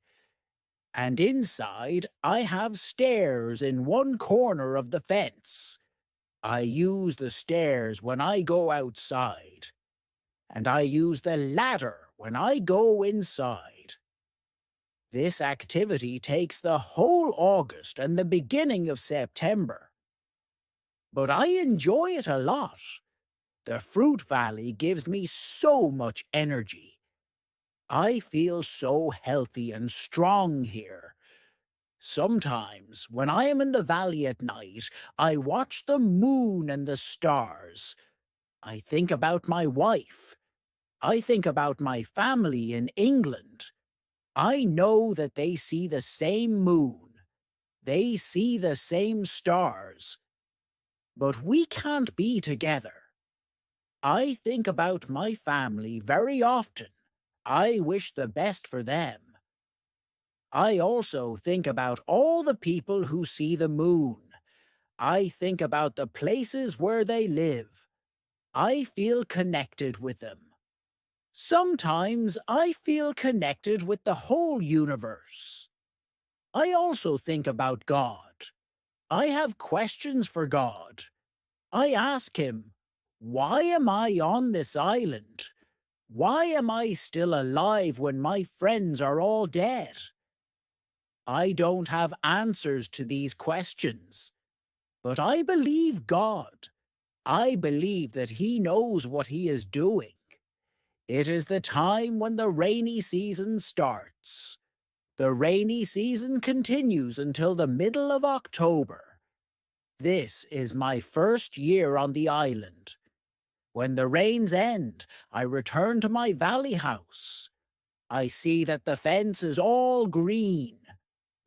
And inside, I have stairs in one corner of the fence. I use the stairs when I go outside. And I use the ladder when I go inside. This activity takes the whole August and the beginning of September. But I enjoy it a lot. The fruit valley gives me so much energy. I feel so healthy and strong here. Sometimes, when I am in the valley at night, I watch the moon and the stars. I think about my wife. I think about my family in England. I know that they see the same moon. They see the same stars. But we can't be together. I think about my family very often. I wish the best for them. I also think about all the people who see the moon. I think about the places where they live. I feel connected with them. Sometimes I feel connected with the whole universe. I also think about God. I have questions for God. I ask him, why am I on this island? Why am I still alive when my friends are all dead? I don't have answers to these questions, but I believe God. I believe that he knows what he is doing. It is the time when the rainy season starts. The rainy season continues until the middle of October. This is my first year on the island. When the rains end, I return to my valley house. I see that the fence is all green.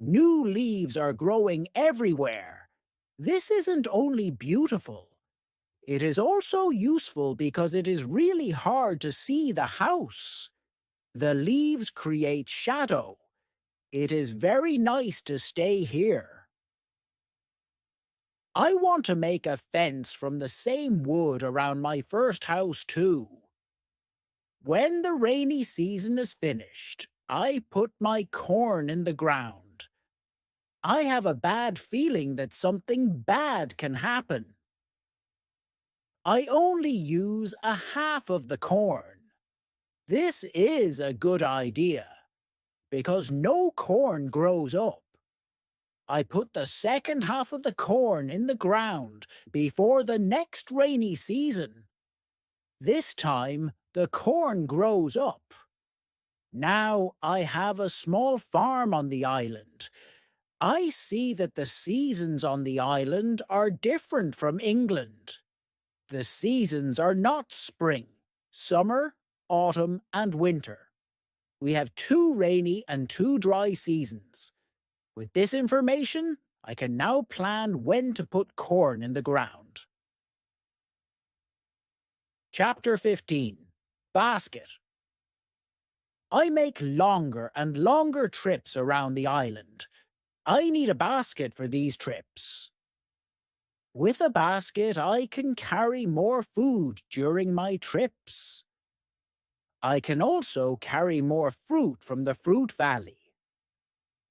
New leaves are growing everywhere. This isn't only beautiful. It is also useful because it is really hard to see the house. The leaves create shadow. It is very nice to stay here. I want to make a fence from the same wood around my first house too. When the rainy season is finished, I put my corn in the ground. I have a bad feeling that something bad can happen. I only use a half of the corn. This is a good idea, because no corn grows up. I put the second half of the corn in the ground before the next rainy season. This time, the corn grows up. Now I have a small farm on the island. I see that the seasons on the island are different from England. The seasons are not spring, summer, autumn, and winter. We have 2 rainy and 2 dry seasons. With this information, I can now plan when to put corn in the ground. Chapter 15. Basket. I make longer and longer trips around the island. I need a basket for these trips. With a basket, I can carry more food during my trips. I can also carry more fruit from the fruit valley.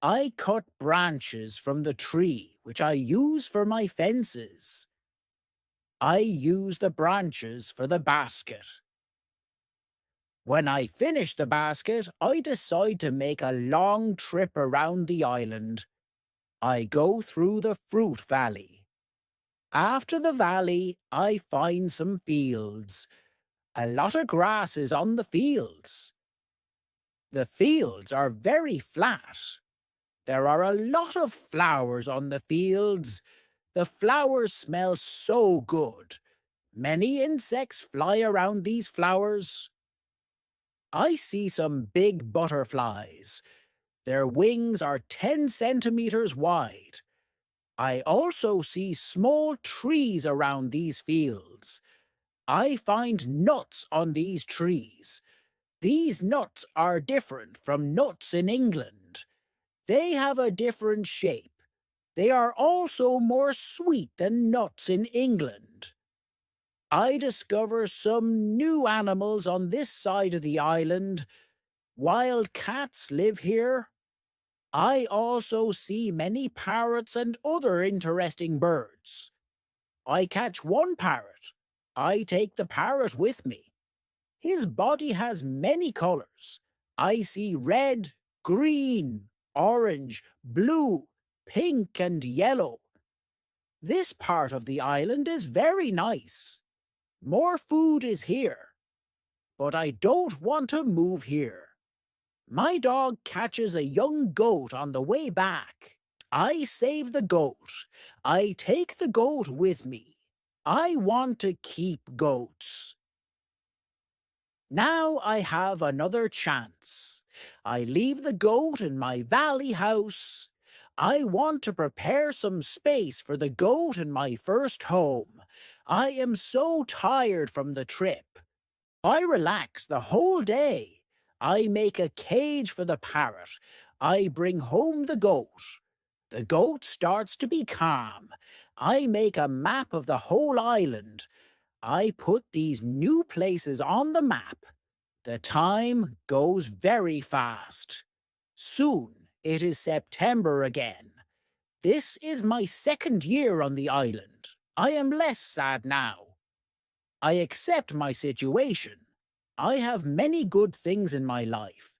I cut branches from the tree, which I use for my fences. I use the branches for the basket. When I finish the basket, I decide to make a long trip around the island. I go through the fruit valley. After the valley, I find some fields. A lot of grass is on the fields. The fields are very flat. There are a lot of flowers on the fields. The flowers smell so good. Many insects fly around these flowers. I see some big butterflies. Their wings are 10 centimeters wide. I also see small trees around these fields. I find nuts on these trees. These nuts are different from nuts in England. They have a different shape. They are also more sweet than nuts in England. I discover some new animals on this side of the island. Wild cats live here. I also see many parrots and other interesting birds. I catch one parrot. I take the parrot with me. His body has many colors. I see red, green, orange, blue, pink, and yellow. This part of the island is very nice. More food is here, but I don't want to move here. My dog catches a young goat on the way back. I save the goat. I take the goat with me. I want to keep goats. Now I have another chance. I leave the goat in my valley house. I want to prepare some space for the goat in my first home. I am so tired from the trip. I relax the whole day. I make a cage for the parrot. I bring home the goat. The goat starts to be calm. I make a map of the whole island. I put these new places on the map. The time goes very fast. Soon it is September again. This is my second year on the island. I am less sad now. I accept my situation. I have many good things in my life.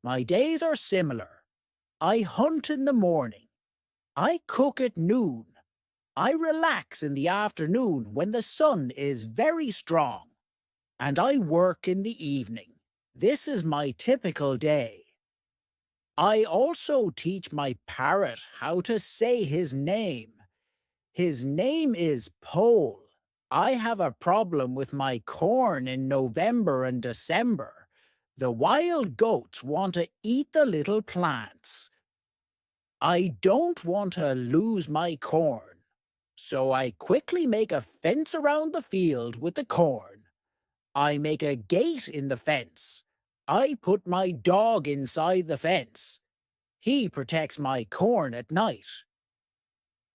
My days are similar. I hunt in the morning. I cook at noon. I relax in the afternoon when the sun is very strong. And I work in the evening. This is my typical day. I also teach my parrot how to say his name. His name is Pole. I have a problem with my corn in November and December. The wild goats want to eat the little plants. I don't want to lose my corn, so I quickly make a fence around the field with the corn. I make a gate in the fence. I put my dog inside the fence. He protects my corn at night.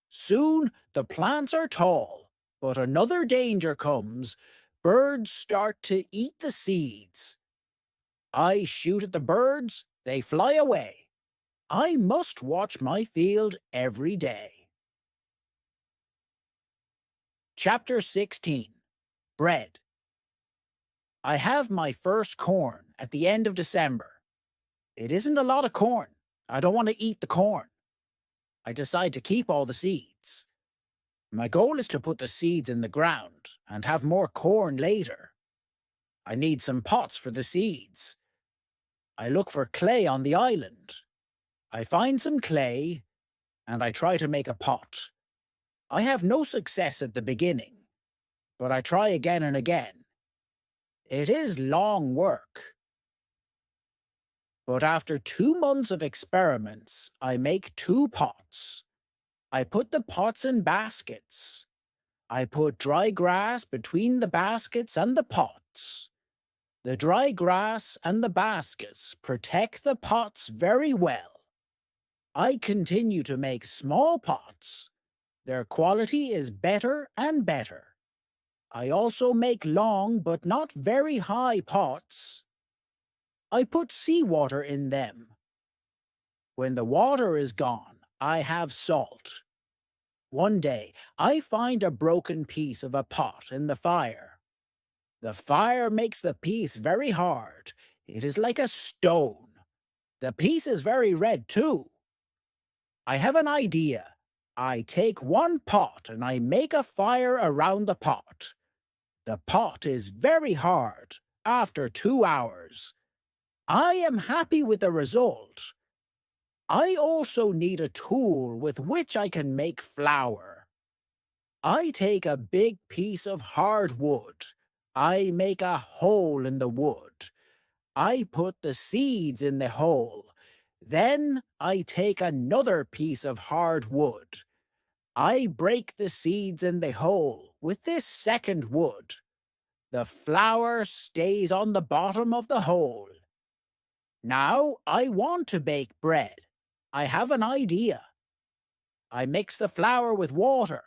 Soon the plants are tall, but another danger comes. Birds start to eat the seeds. I shoot at the birds, they fly away. I must watch my field every day. Chapter 16. Bread. I have my first corn at the end of December. It isn't a lot of corn. I don't want to eat the corn. I decide to keep all the seeds. My goal is to put the seeds in the ground and have more corn later. I need some pots for the seeds. I look for clay on the island. I find some clay, and I try to make a pot. I have no success at the beginning, but I try again and again. It is long work. But after 2 months of experiments, I make 2 pots. I put the pots in baskets. I put dry grass between the baskets and the pots. The dry grass and the baskets protect the pots very well. I continue to make small pots. Their quality is better and better. I also make long but not very high pots. I put seawater in them. When the water is gone, I have salt. One day, I find a broken piece of a pot in the fire. The fire makes the piece very hard. It is like a stone. The piece is very red, too. I have an idea. I take one pot and I make a fire around the pot. The pot is very hard after 2 hours. I am happy with the result. I also need a tool with which I can make flour. I take a big piece of hard wood. I make a hole in the wood. I put the seeds in the hole. Then I take another piece of hard wood. I break the seeds in the hole with this second wood. The flour stays on the bottom of the hole. Now I want to bake bread. I have an idea. I mix the flour with water.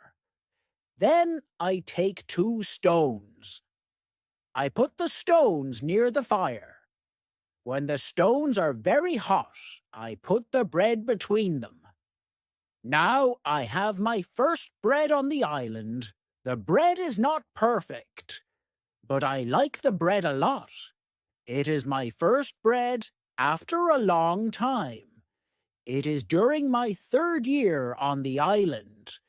Then I take 2 stones. I put the stones near the fire. When the stones are very hot, I put the bread between them. Now I have my first bread on the island. The bread is not perfect, but I like the bread a lot. It is my first bread after a long time. It is during my 3rd year on the island.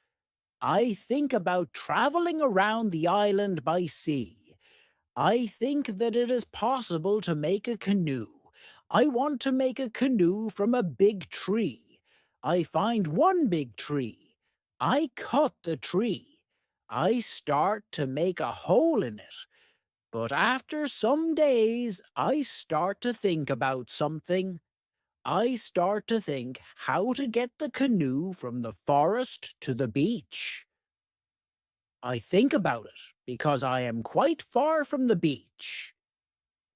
I think about traveling around the island by sea. I think that it is possible to make a canoe. I want to make a canoe from a big tree. I find one big tree. I cut the tree. I start to make a hole in it. But after some days, I start to think about something. I start to think how to get the canoe from the forest to the beach. I think about it because I am quite far from the beach.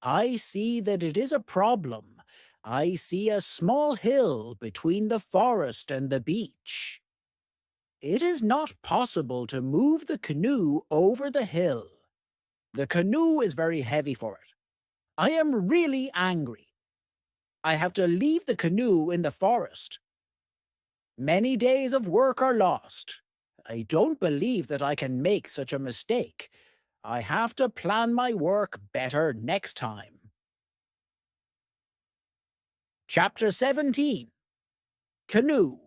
I see that it is a problem. I see a small hill between the forest and the beach. It is not possible to move the canoe over the hill. The canoe is very heavy for it. I am really angry. I have to leave the canoe in the forest. Many days of work are lost. I don't believe that I can make such a mistake. I have to plan my work better next time. Chapter 17. Canoe.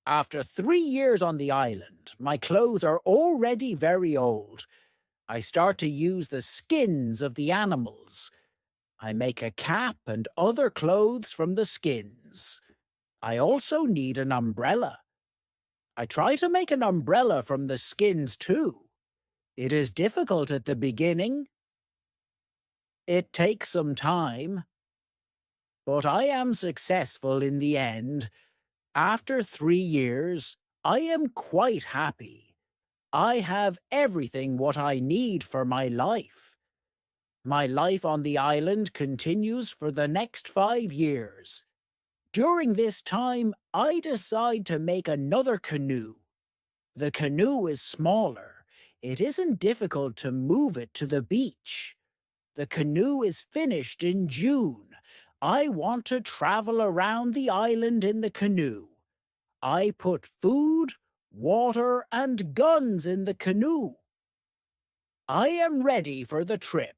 After 3 years on the island, my clothes are already very old. I start to use the skins of the animals. I make a cap and other clothes from the skins. I also need an umbrella. I try to make an umbrella from the skins too. It is difficult at the beginning. It takes some time. But I am successful in the end. After 3 years, I am quite happy. I have everything what I need for my life. My life on the island continues for the next 5 years. During this time, I decide to make another canoe. The canoe is smaller. It isn't difficult to move it to the beach. The canoe is finished in June. I want to travel around the island in the canoe. I put food, water, and guns in the canoe. I am ready for the trip.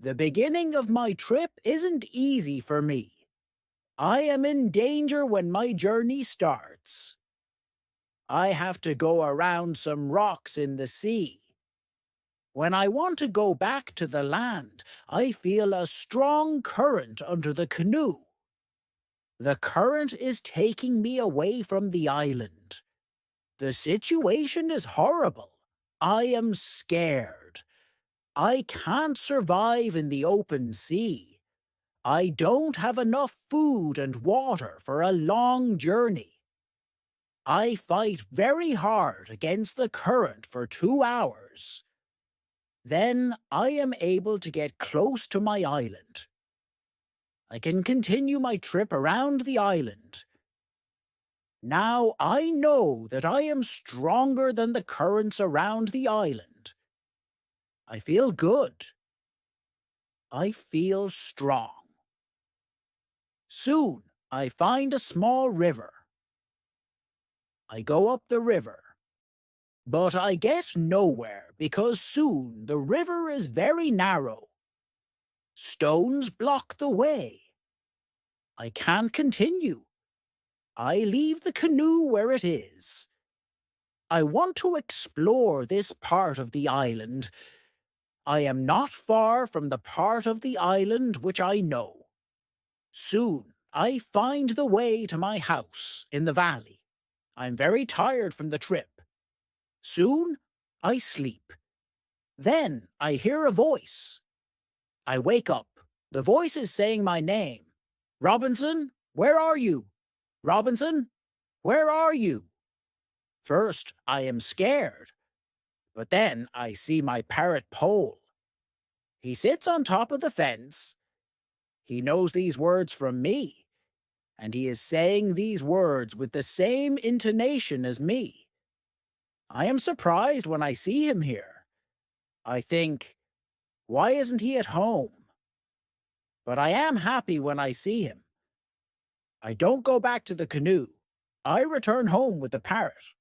The beginning of my trip isn't easy for me. I am in danger when my journey starts. I have to go around some rocks in the sea. When I want to go back to the land, I feel a strong current under the canoe. The current is taking me away from the island. The situation is horrible. I am scared. I can't survive in the open sea. I don't have enough food and water for a long journey. I fight very hard against the current for 2 hours. Then I am able to get close to my island. I can continue my trip around the island. Now I know that I am stronger than the currents around the island. I feel good. I feel strong. Soon I find a small river. I go up the river. But I get nowhere because soon the river is very narrow. Stones block the way. I can't continue. I leave the canoe where it is. I want to explore this part of the island. I am not far from the part of the island which I know. Soon I find the way to my house in the valley. I'm very tired from the trip. Soon I sleep. Then I hear a voice. I wake up. The voice is saying my name. Robinson, where are you? Robinson, where are you? First, I am scared, but then I see my parrot Pole. He sits on top of the fence. He knows these words from me, and he is saying these words with the same intonation as me. I am surprised when I see him here. I think, why isn't he at home? But I am happy when I see him. I don't go back to the canoe. I return home with the parrot.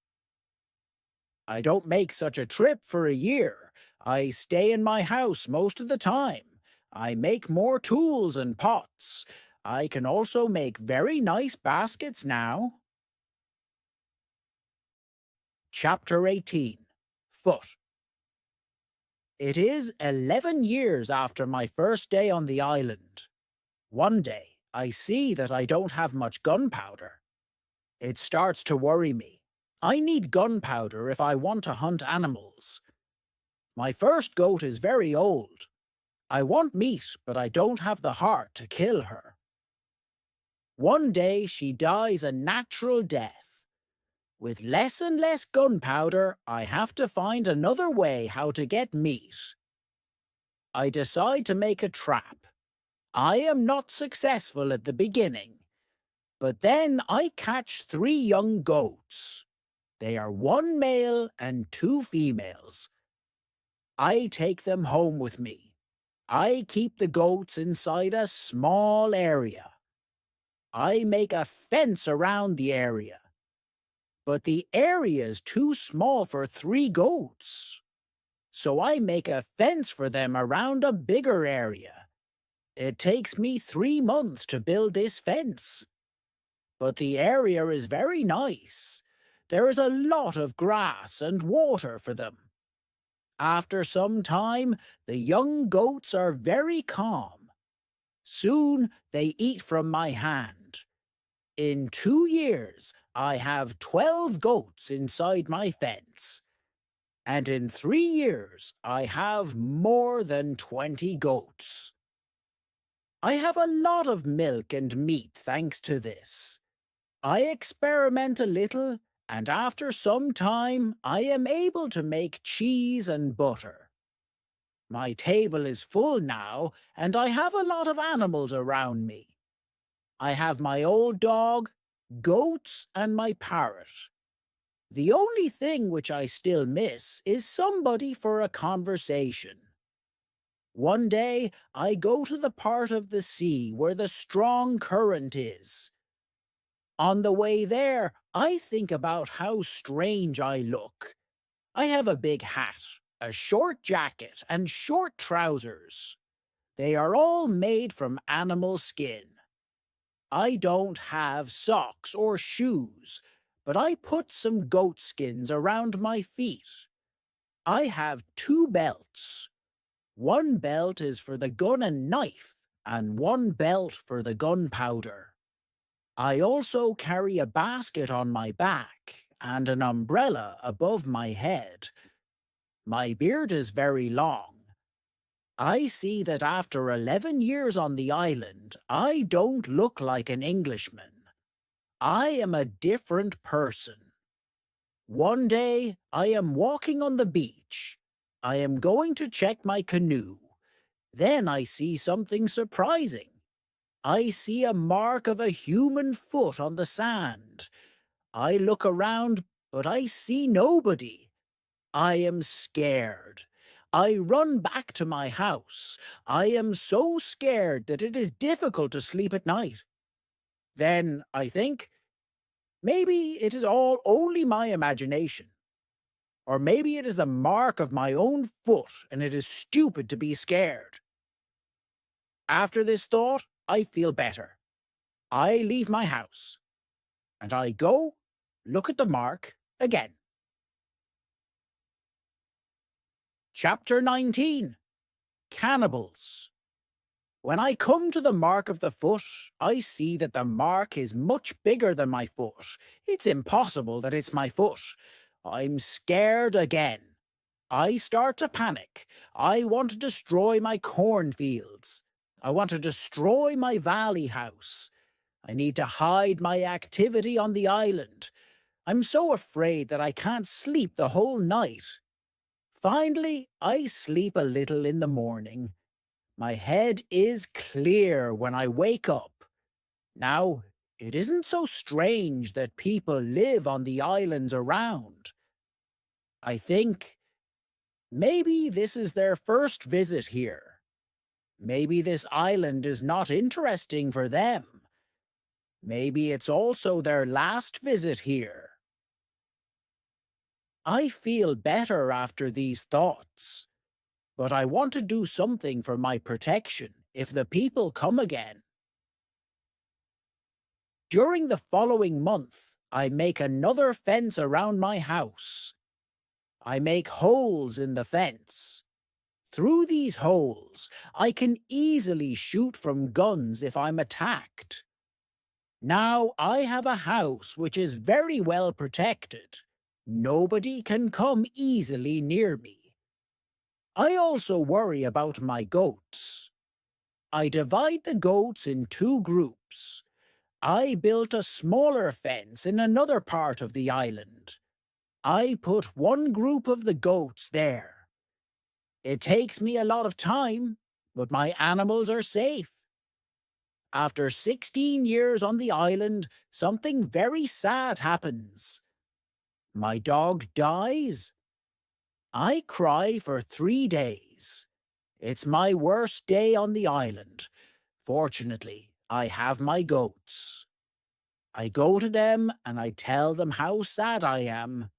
I don't make such a trip for a year. I stay in my house most of the time. I make more tools and pots. I can also make very nice baskets now. Chapter 18. Foot. It is 11 years after my first day on the island. One day, I see that I don't have much gunpowder. It starts to worry me. I need gunpowder if I want to hunt animals. My first goat is very old. I want meat, but I don't have the heart to kill her. One day she dies a natural death. With less and less gunpowder, I have to find another way how to get meat. I decide to make a trap. I am not successful at the beginning, but then I catch 3 young goats. They are 1 male and 2 females. I take them home with me. I keep the goats inside a small area. I make a fence around the area. But the area is too small for 3 goats. So I make a fence for them around a bigger area. It takes me 3 months to build this fence. But the area is very nice. There is a lot of grass and water for them. After some time, the young goats are very calm. Soon they eat from my hand. In 2 years, I have 12 goats inside my fence. And in 3 years, I have more than 20 goats. I have a lot of milk and meat thanks to this. I experiment a little, and after some time, I am able to make cheese and butter. My table is full now, and I have a lot of animals around me. I have my old dog, goats, and my parrot. The only thing which I still miss is somebody for a conversation. One day I go to the part of the sea where the strong current is. On the way there, I think about how strange I look. I have a big hat, a short jacket, and short trousers. They are all made from animal skin. I don't have socks or shoes, but I put some goat skins around my feet. I have 2 belts. One belt is for the gun and knife, and one belt for the gunpowder. I also carry a basket on my back and an umbrella above my head. My beard is very long. I see that after 11 years on the island, I don't look like an Englishman. I am a different person. One day, I am walking on the beach. I am going to check my canoe. Then I see something surprising. I see a mark of a human foot on the sand. I look around, but I see nobody. I am scared. I run back to my house. I am so scared that it is difficult to sleep at night. Then I think, maybe it is all only my imagination. Or maybe it is the mark of my own foot and it is stupid to be scared. After this thought, I feel better. I leave my house. And I go look at the mark again. Chapter 19. Cannibals. When I come to the mark of the foot, I see that the mark is much bigger than my foot. It's impossible that it's my foot. I'm scared again. I start to panic. I want to destroy my cornfields. I want to destroy my valley house. I need to hide my activity on the island. I'm so afraid that I can't sleep the whole night. Finally, I sleep a little in the morning. My head is clear when I wake up. Now, it isn't so strange that people live on the islands around. I think maybe this is their first visit here. Maybe this island is not interesting for them. Maybe it's also their last visit here. I feel better after these thoughts, but I want to do something for my protection if the people come again. During the following month, I make another fence around my house. I make holes in the fence. Through these holes, I can easily shoot from guns if I'm attacked. Now I have a house which is very well protected. Nobody can come easily near me. I also worry about my goats. I divide the goats in two groups. I built a smaller fence in another part of the island. I put one group of the goats there. It takes me a lot of time, but my animals are safe. After 16 years on the island, something very sad happens. My dog dies. I cry for 3 days. It's my worst day on the island. Fortunately, I have my goats. I go to them and I tell them how sad I am.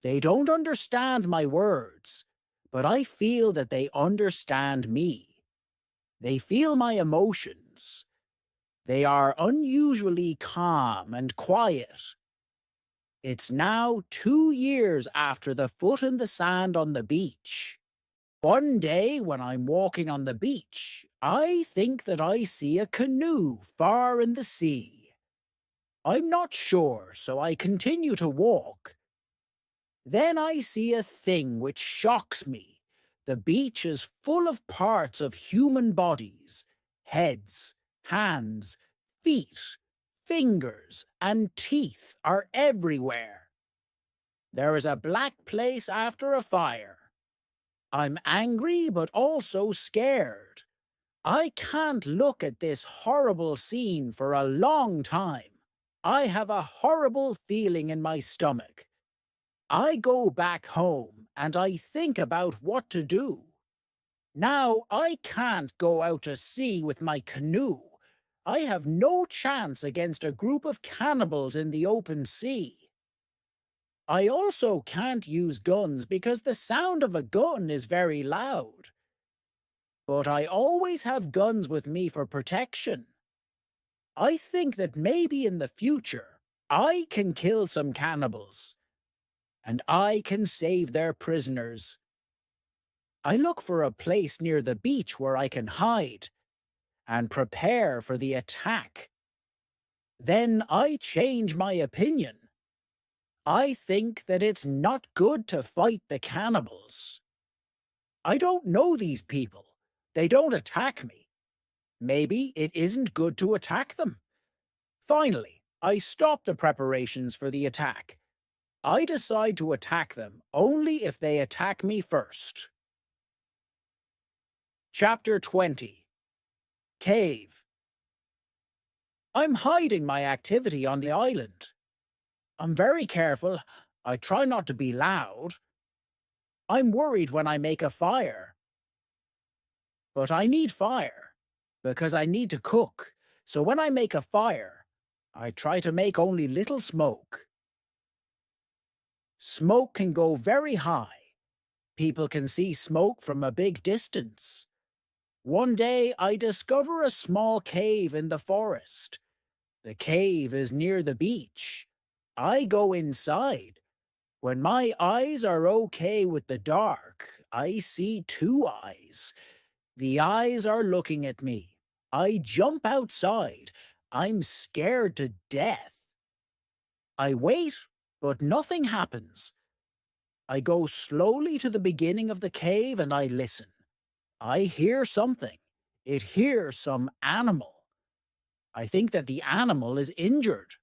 They don't understand my words, but I feel that they understand me. They feel my emotions. They are unusually calm and quiet. It's now 2 years after the foot in the sand on the beach. One day when I'm walking on the beach, I think that I see a canoe far in the sea. I'm not sure, so I continue to walk. Then I see a thing which shocks me. The beach is full of parts of human bodies, heads, hands, feet, fingers, and teeth are everywhere. There is a black place after a fire. I'm angry but also scared. I can't look at this horrible scene for a long time. I have a horrible feeling in my stomach. I go back home and I think about what to do. Now I can't go out to sea with my canoe. I have no chance against a group of cannibals in the open sea. I also can't use guns because the sound of a gun is very loud. But I always have guns with me for protection. I think that maybe in the future I can kill some cannibals, and I can save their prisoners. I look for a place near the beach where I can hide and prepare for the attack. Then I change my opinion. I think that it's not good to fight the cannibals. I don't know these people. They don't attack me. Maybe it isn't good to attack them. Finally, I stop the preparations for the attack. I decide to attack them only if they attack me first. Chapter 20. Cave. I'm hiding my activity on the island. I'm very careful. I try not to be loud. I'm worried when I make a fire. But I need fire, because I need to cook. So when I make a fire, I try to make only little smoke. Smoke can go very high. People can see smoke from a big distance. One day I discover a small cave in the forest. The cave is near the beach. I go inside. When my eyes are okay with the dark, I see two eyes. The eyes are looking at me. I jump outside. I'm scared to death. I wait, but nothing happens. I go slowly to the beginning of the cave and I listen. I hear something. It hears some animal. I think that the animal is injured.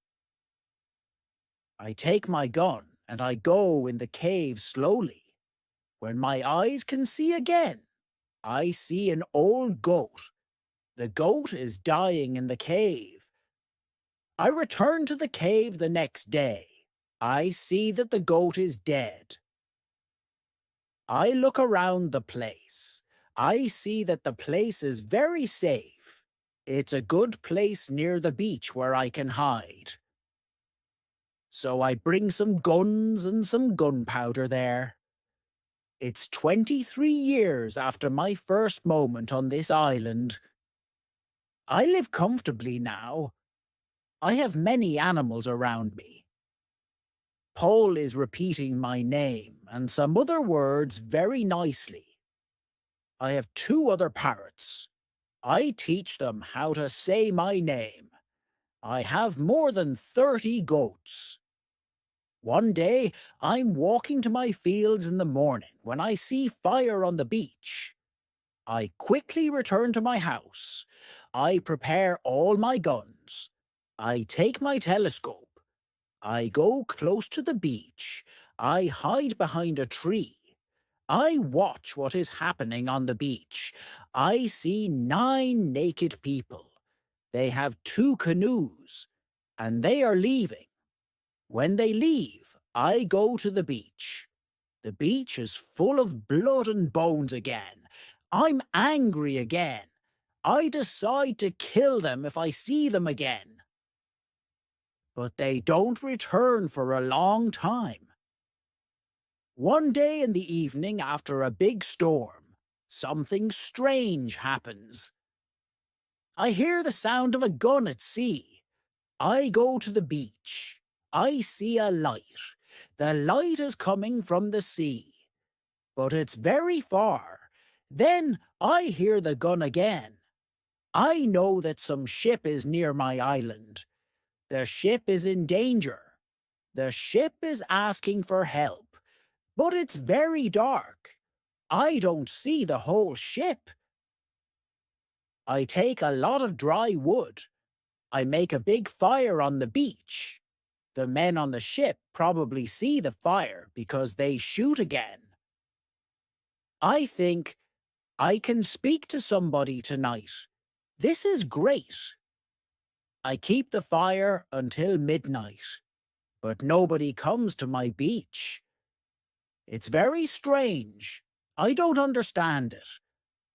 I take my gun and I go in the cave slowly. When my eyes can see again, I see an old goat. The goat is dying in the cave. I return to the cave the next day. I see that the goat is dead. I look around the place. I see that the place is very safe. It's a good place near the beach where I can hide. So I bring some guns and some gunpowder there. It's 23 years after my first moment on this island. I live comfortably now. I have many animals around me. Paul is repeating my name and some other words very nicely. I have two other parrots. I teach them how to say my name. I have more than 30 goats. One day, I'm walking to my fields in the morning when I see fire on the beach. I quickly return to my house. I prepare all my guns. I take my telescope. I go close to the beach. I hide behind a tree. I watch what is happening on the beach. I see 9 naked people. They have 2 canoes, and they are leaving. When they leave, I go to the beach. The beach is full of blood and bones again. I'm angry again. I decide to kill them if I see them again. But they don't return for a long time. One day in the evening after a big storm, something strange happens. I hear the sound of a gun at sea. I go to the beach. I see a light. The light is coming from the sea, but it's very far. Then I hear the gun again. I know that some ship is near my island. The ship is in danger. The ship is asking for help, but it's very dark. I don't see the whole ship. I take a lot of dry wood. I make a big fire on the beach. The men on the ship probably see the fire because they shoot again. I think, I can speak to somebody tonight. This is great. I keep the fire until midnight, but nobody comes to my beach. It's very strange. I don't understand it.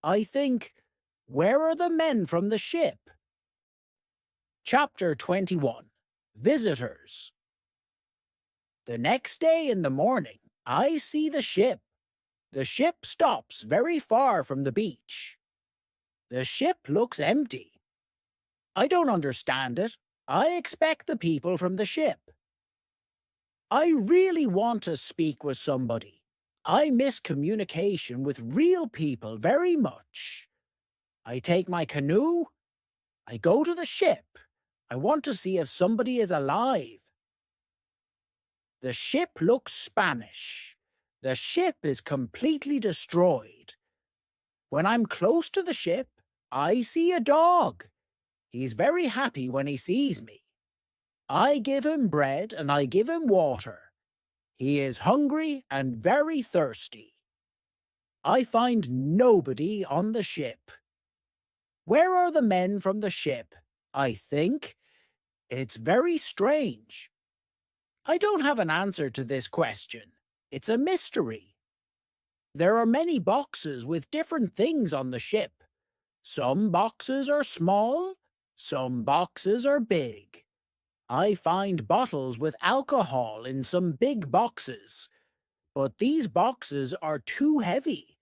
I think, where are the men from the ship? Chapter 21. Visitors. The next day in the morning, I see the ship. The ship stops very far from the beach. The ship looks empty. I don't understand it. I expect the people from the ship. I really want to speak with somebody. I miss communication with real people very much. I take my canoe. I go to the ship. I want to see if somebody is alive. The ship looks Spanish. The ship is completely destroyed. When I'm close to the ship, I see a dog. He's very happy when he sees me. I give him bread and I give him water. He is hungry and very thirsty. I find nobody on the ship. Where are the men from the ship? I think. It's very strange. I don't have an answer to this question. It's a mystery. There are many boxes with different things on the ship. Some boxes are small, some boxes are big. I find bottles with alcohol in some big boxes, but these boxes are too heavy.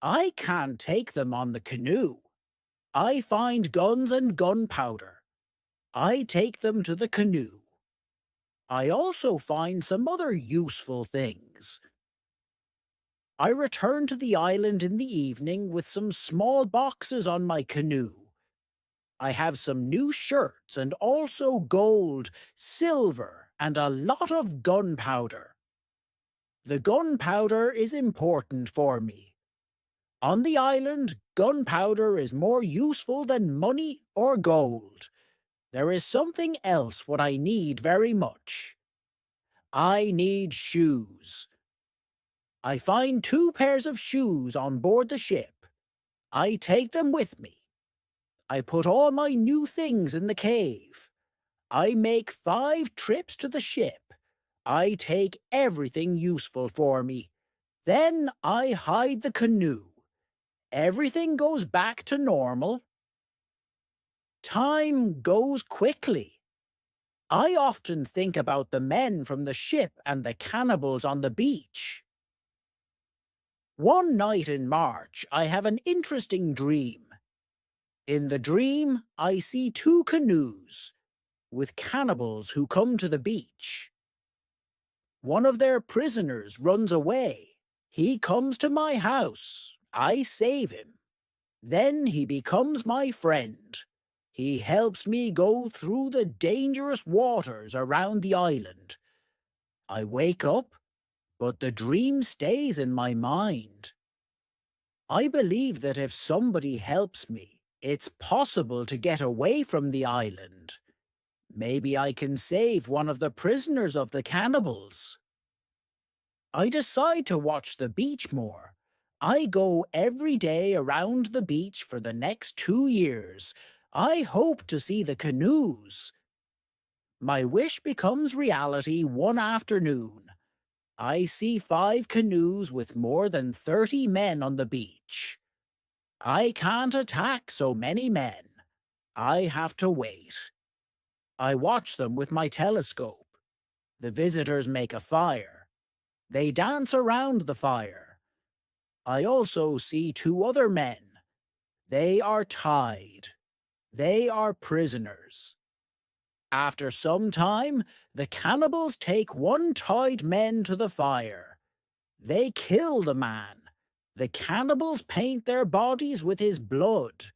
I can't take them on the canoe. I find guns and gunpowder. I take them to the canoe. I also find some other useful things. I return to the island in the evening with some small boxes on my canoe. I have some new shirts and also gold, silver, and a lot of gunpowder. The gunpowder is important for me. On the island, gunpowder is more useful than money or gold. There is something else what I need very much. I need shoes. I find 2 pairs of shoes on board the ship. I take them with me. I put all my new things in the cave. I make 5 trips to the ship. I take everything useful for me. Then I hide the canoe. Everything goes back to normal. Time goes quickly. I often think about the men from the ship and the cannibals on the beach. One night in March, I have an interesting dream. In the dream, I see 2 canoes with cannibals who come to the beach. One of their prisoners runs away. He comes to my house. I save him. Then he becomes my friend. He helps me go through the dangerous waters around the island. I wake up, but the dream stays in my mind. I believe that if somebody helps me, it's possible to get away from the island. Maybe I can save one of the prisoners of the cannibals. I decide to watch the beach more. I go every day around the beach for the next 2 years. I hope to see the canoes. My wish becomes reality one afternoon. I see 5 canoes with more than 30 men on the beach. I can't attack so many men. I have to wait. I watch them with my telescope. The visitors make a fire. They dance around the fire. I also see 2 other men. They are tied. They are prisoners. After some time, the cannibals take one tied man to the fire. They kill the man. The cannibals paint their bodies with his blood.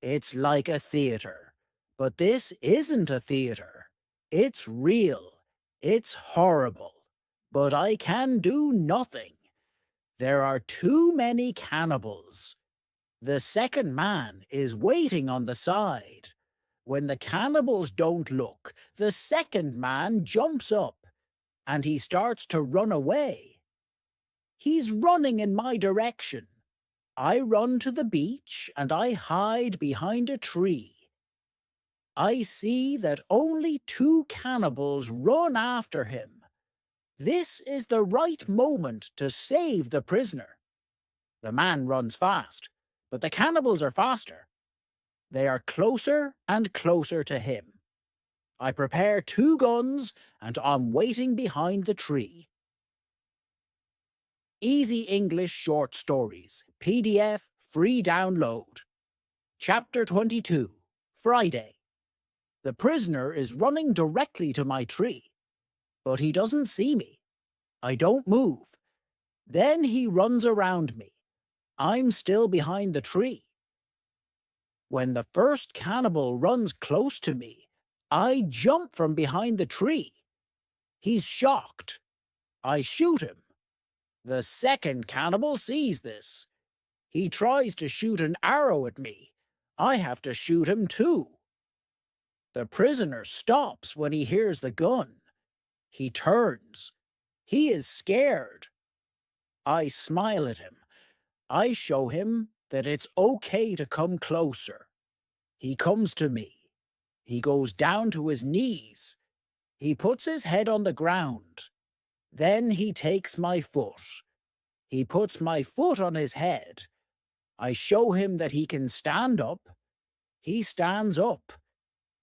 It's like a theater. But this isn't a theater. It's real. It's horrible. But I can do nothing. There are too many cannibals. The second man is waiting on the side. When the cannibals don't look, the second man jumps up, and he starts to run away. He's running in my direction. I run to the beach, and I hide behind a tree. I see that only 2 cannibals run after him. This is the right moment to save the prisoner. The man runs fast, but the cannibals are faster. They are closer and closer to him. I prepare 2 guns, and I'm waiting behind the tree. Easy English Short Stories, PDF, free download. Chapter 22, Friday. The prisoner is running directly to my tree, but he doesn't see me. I don't move. Then he runs around me. I'm still behind the tree. When the first cannibal runs close to me, I jump from behind the tree. He's shocked. I shoot him. The second cannibal sees this. He tries to shoot an arrow at me. I have to shoot him too. The prisoner stops when he hears the gun. He turns. He is scared. I smile at him. I show him that it's okay to come closer. He comes to me. He goes down to his knees. He puts his head on the ground. Then he takes my foot. He puts my foot on his head. I show him that he can stand up. He stands up.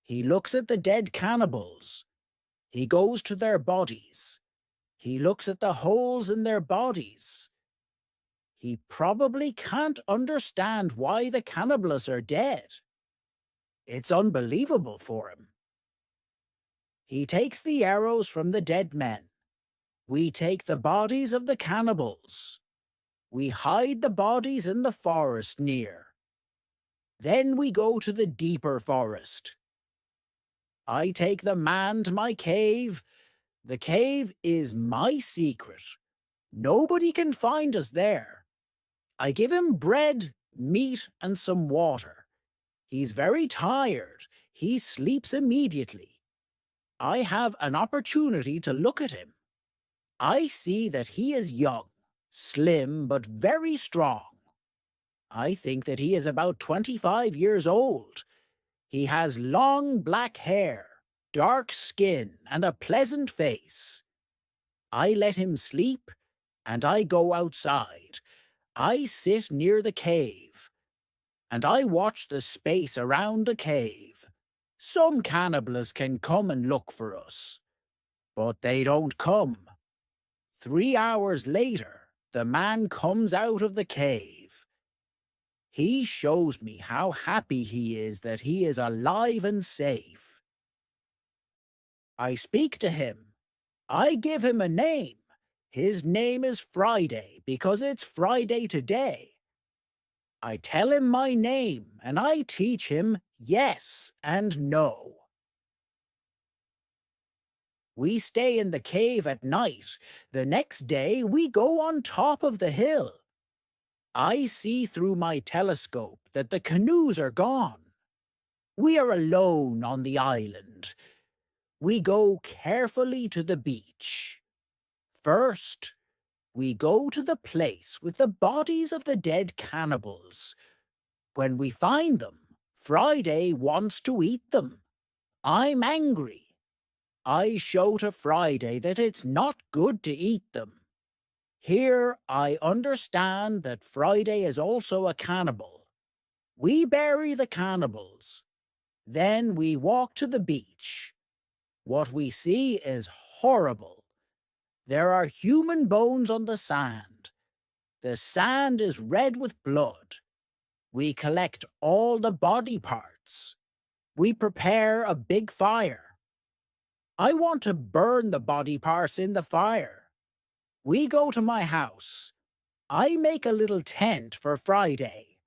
He looks at the dead cannibals. He goes to their bodies. He looks at the holes in their bodies. He probably can't understand why the cannibals are dead. It's unbelievable for him. He takes the arrows from the dead men. We take the bodies of the cannibals. We hide the bodies in the forest near. Then we go to the deeper forest. I take the man to my cave. The cave is my secret. Nobody can find us there. I give him bread, meat, and some water. He's very tired. He sleeps immediately. I have an opportunity to look at him. I see that he is young, slim, but very strong. I think that he is about 25 years old. He has long black hair, dark skin, and a pleasant face. I let him sleep, and I go outside. I sit near the cave, and I watch the space around the cave. Some cannibals can come and look for us, but they don't come. 3 hours later, the man comes out of the cave. He shows me how happy he is that he is alive and safe. I speak to him. I give him a name. His name is Friday because it's Friday today. I tell him my name and I teach him yes and no. We stay in the cave at night. The next day we go on top of the hill. I see through my telescope that the canoes are gone. We are alone on the island. We go carefully to the beach. First, we go to the place with the bodies of the dead cannibals. When we find them, Friday wants to eat them. I'm angry. I show to Friday that it's not good to eat them. Here I understand that Friday is also a cannibal. We bury the cannibals. Then we walk to the beach. What we see is horrible. There are human bones on the sand. The sand is red with blood. We collect all the body parts. We prepare a big fire. I want to burn the body parts in the fire. We go to my house. I make a little tent for Friday.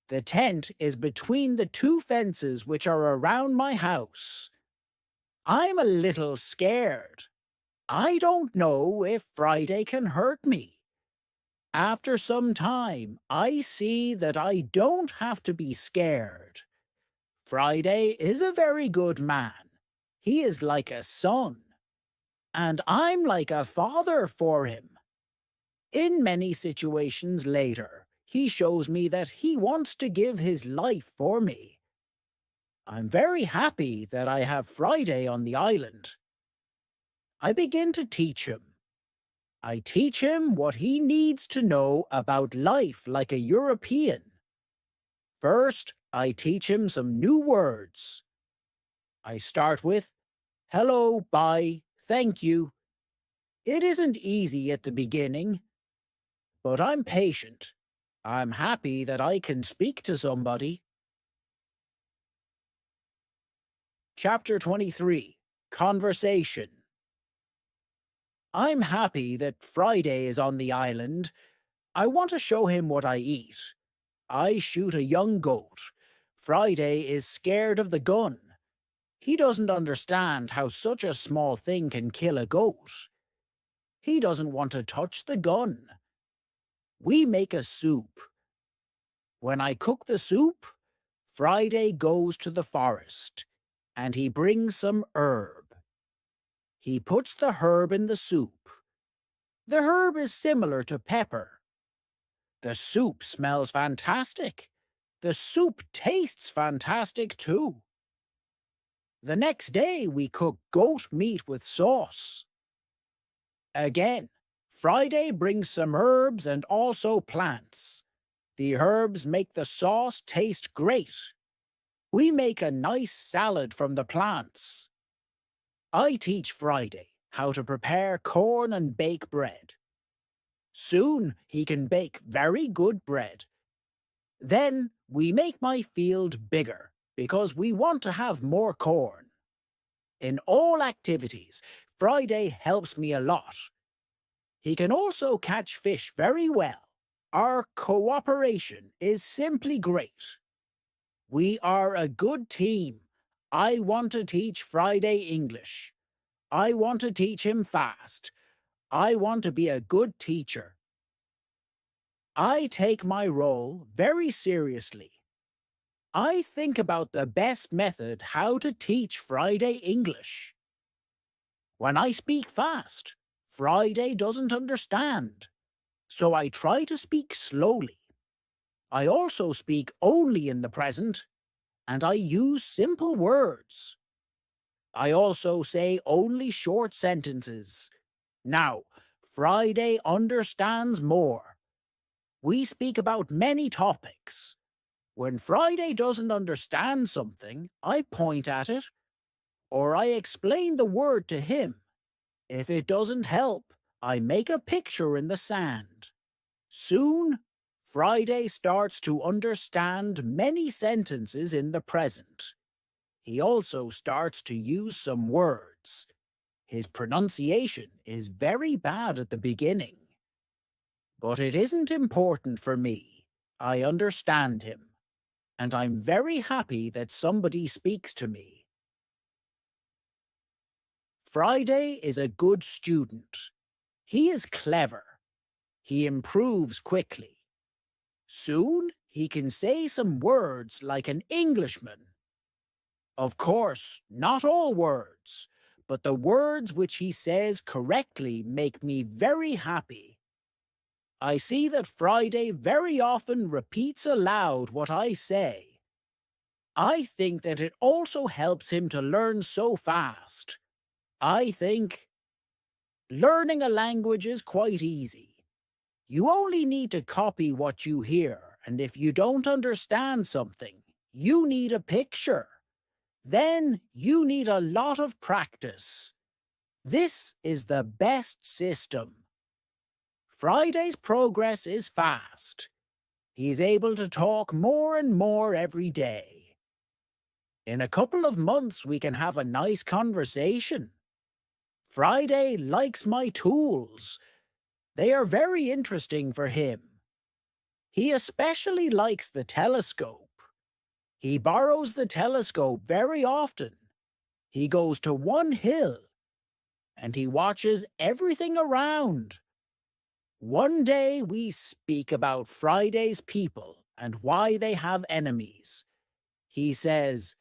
The tent is between the two fences which are around my house. I'm a little scared. I don't know if Friday can hurt me. After some time, I see that I don't have to be scared. Friday is a very good man. He is like a son. And I'm like a father for him. In many situations later, he shows me that he wants to give his life for me. I'm very happy that I have Friday on the island. I begin to teach him. I teach him what he needs to know about life like a European. First, I teach him some new words. I start with, hello, bye, thank you. It isn't easy at the beginning, but I'm patient. I'm happy that I can speak to somebody. Chapter 23, Conversation. I'm happy that Friday is on the island. I want to show him what I eat. I shoot a young goat. Friday is scared of the gun. He doesn't understand how such a small thing can kill a goat. He doesn't want to touch the gun. We make a soup. When I cook the soup, Friday goes to the forest, and he brings some herb. He puts the herb in the soup. The herb is similar to pepper. The soup smells fantastic. The soup tastes fantastic too. The next day we cook goat meat with sauce. Again, Friday brings some herbs and also plants. The herbs make the sauce taste great. We make a nice salad from the plants. I teach Friday how to prepare corn and bake bread. Soon he can bake very good bread. Then we make my field bigger because we want to have more corn. In all activities, Friday helps me a lot. He can also catch fish very well. Our cooperation is simply great. We are a good team. I want to teach Friday English. I want to teach him fast. I want to be a good teacher. I take my role very seriously. I think about the best method how to teach Friday English. When I speak fast, Friday doesn't understand, so I try to speak slowly. I also speak only in the present, and I use simple words. I also say only short sentences. Now, Friday understands more. We speak about many topics. When Friday doesn't understand something, I point at it, or I explain the word to him. If it doesn't help, I make a picture in the sand. Soon, Friday starts to understand many sentences in the present. He also starts to use some words. His pronunciation is very bad at the beginning. But it isn't important for me. I understand him, and I'm very happy that somebody speaks to me. Friday is a good student. He is clever. He improves quickly. Soon he can say some words like an Englishman. Of course, not all words, but the words which he says correctly make me very happy. I see that Friday very often repeats aloud what I say. I think that it also helps him to learn so fast. I think learning a language is quite easy. You only need to copy what you hear, and if you don't understand something, you need a picture. Then you need a lot of practice. This is the best system. Friday's progress is fast. He's able to talk more and more every day. In a couple of months, we can have a nice conversation. Friday likes my tools. They are very interesting for him. He especially likes the telescope. He borrows the telescope very often. He goes to one hill, and he watches everything around. One day we speak about Friday's people and why they have enemies. He says,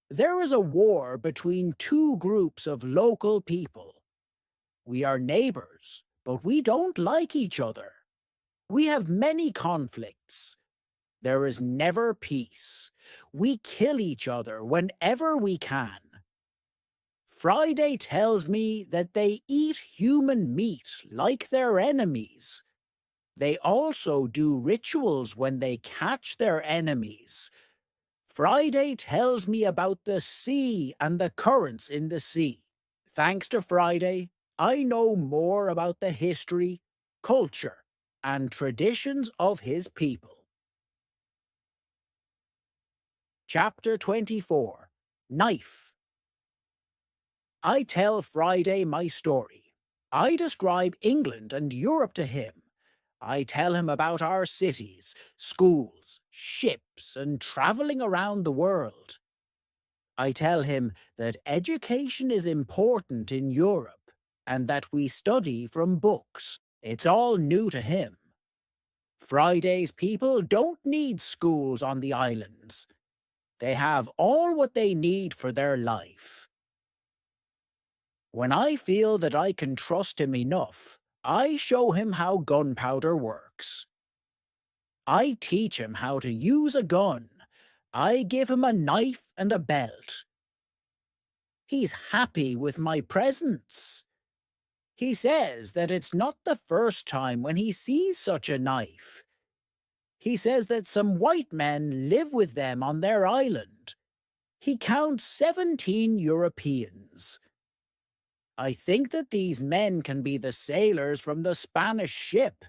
"There is a war between two groups of local people. We are neighbors, but we don't like each other. We have many conflicts. There is never peace. We kill each other whenever we can. Friday tells me that they eat human meat like their enemies. They also do rituals when they catch their enemies. Friday tells me about the sea and the currents in the sea. Thanks to Friday, I know more about the history, culture, and traditions of his people." Chapter 24. Knife. I tell Friday my story. I describe England and Europe to him. I tell him about our cities, schools, ships, and traveling around the world. I tell him that education is important in Europe and that we study from books. It's all new to him. Friday's people don't need schools on the islands. They have all what they need for their life. When I feel that I can trust him enough, I show him how gunpowder works. I teach him how to use a gun. I give him a knife and a belt. He's happy with my presents. He says that it's not the first time when he sees such a knife. He says that some white men live with them on their island. He counts 17 Europeans. I think that these men can be the sailors from the Spanish ship.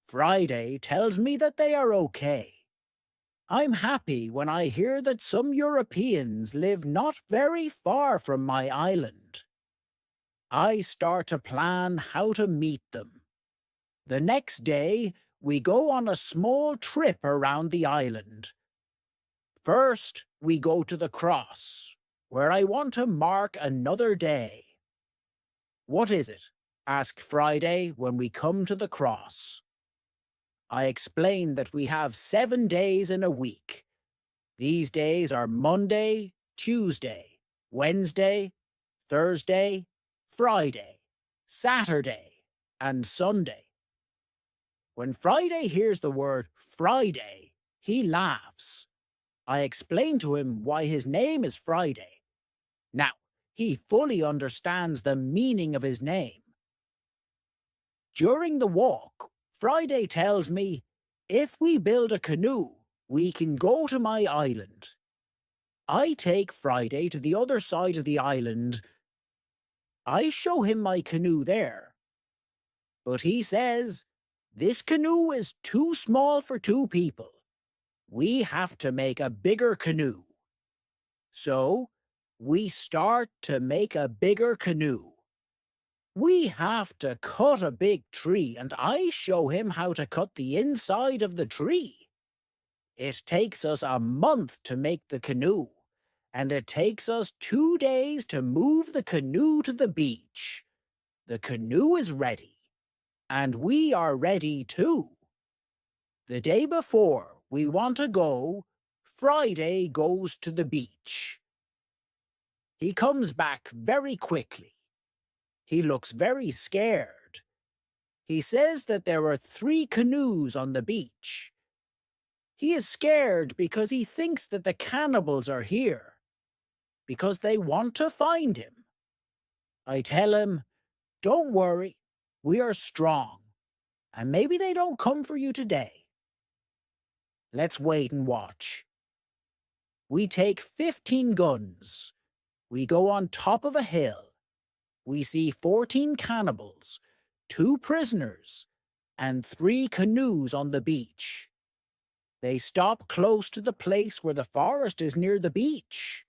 Friday tells me that they are okay. I'm happy when I hear that some Europeans live not very far from my island. I start to plan how to meet them. The next day, we go on a small trip around the island. First, we go to the cross, where I want to mark another day. What is it? Asked Friday when we come to the cross. I explain that we have 7 days in a week. These days are Monday, Tuesday, Wednesday, Thursday, Friday, Saturday, and Sunday. When Friday hears the word Friday, he laughs. I explain to him why his name is Friday. Now, he fully understands the meaning of his name. During the walk, Friday tells me, if we build a canoe, we can go to my island. I take Friday to the other side of the island. I show him my canoe there. But he says, this canoe is too small for 2 people. We have to make a bigger canoe. So, we start to make a bigger canoe. We have to cut a big tree, and I show him how to cut the inside of the tree. It takes us a month to make the canoe, and it takes us 2 days to move the canoe to the beach. The canoe is ready, and we are ready too. The day before we want to go, Friday goes to the beach. He comes back very quickly. He looks very scared. He says that there are 3 canoes on the beach. He is scared because he thinks that the cannibals are here, because they want to find him. I tell him, don't worry, we are strong, and maybe they don't come for you today. Let's wait and watch. We take 15 guns. We go on top of a hill. We see 14 cannibals, 2 prisoners, and 3 canoes on the beach. They stop close to the place where the forest is near the beach.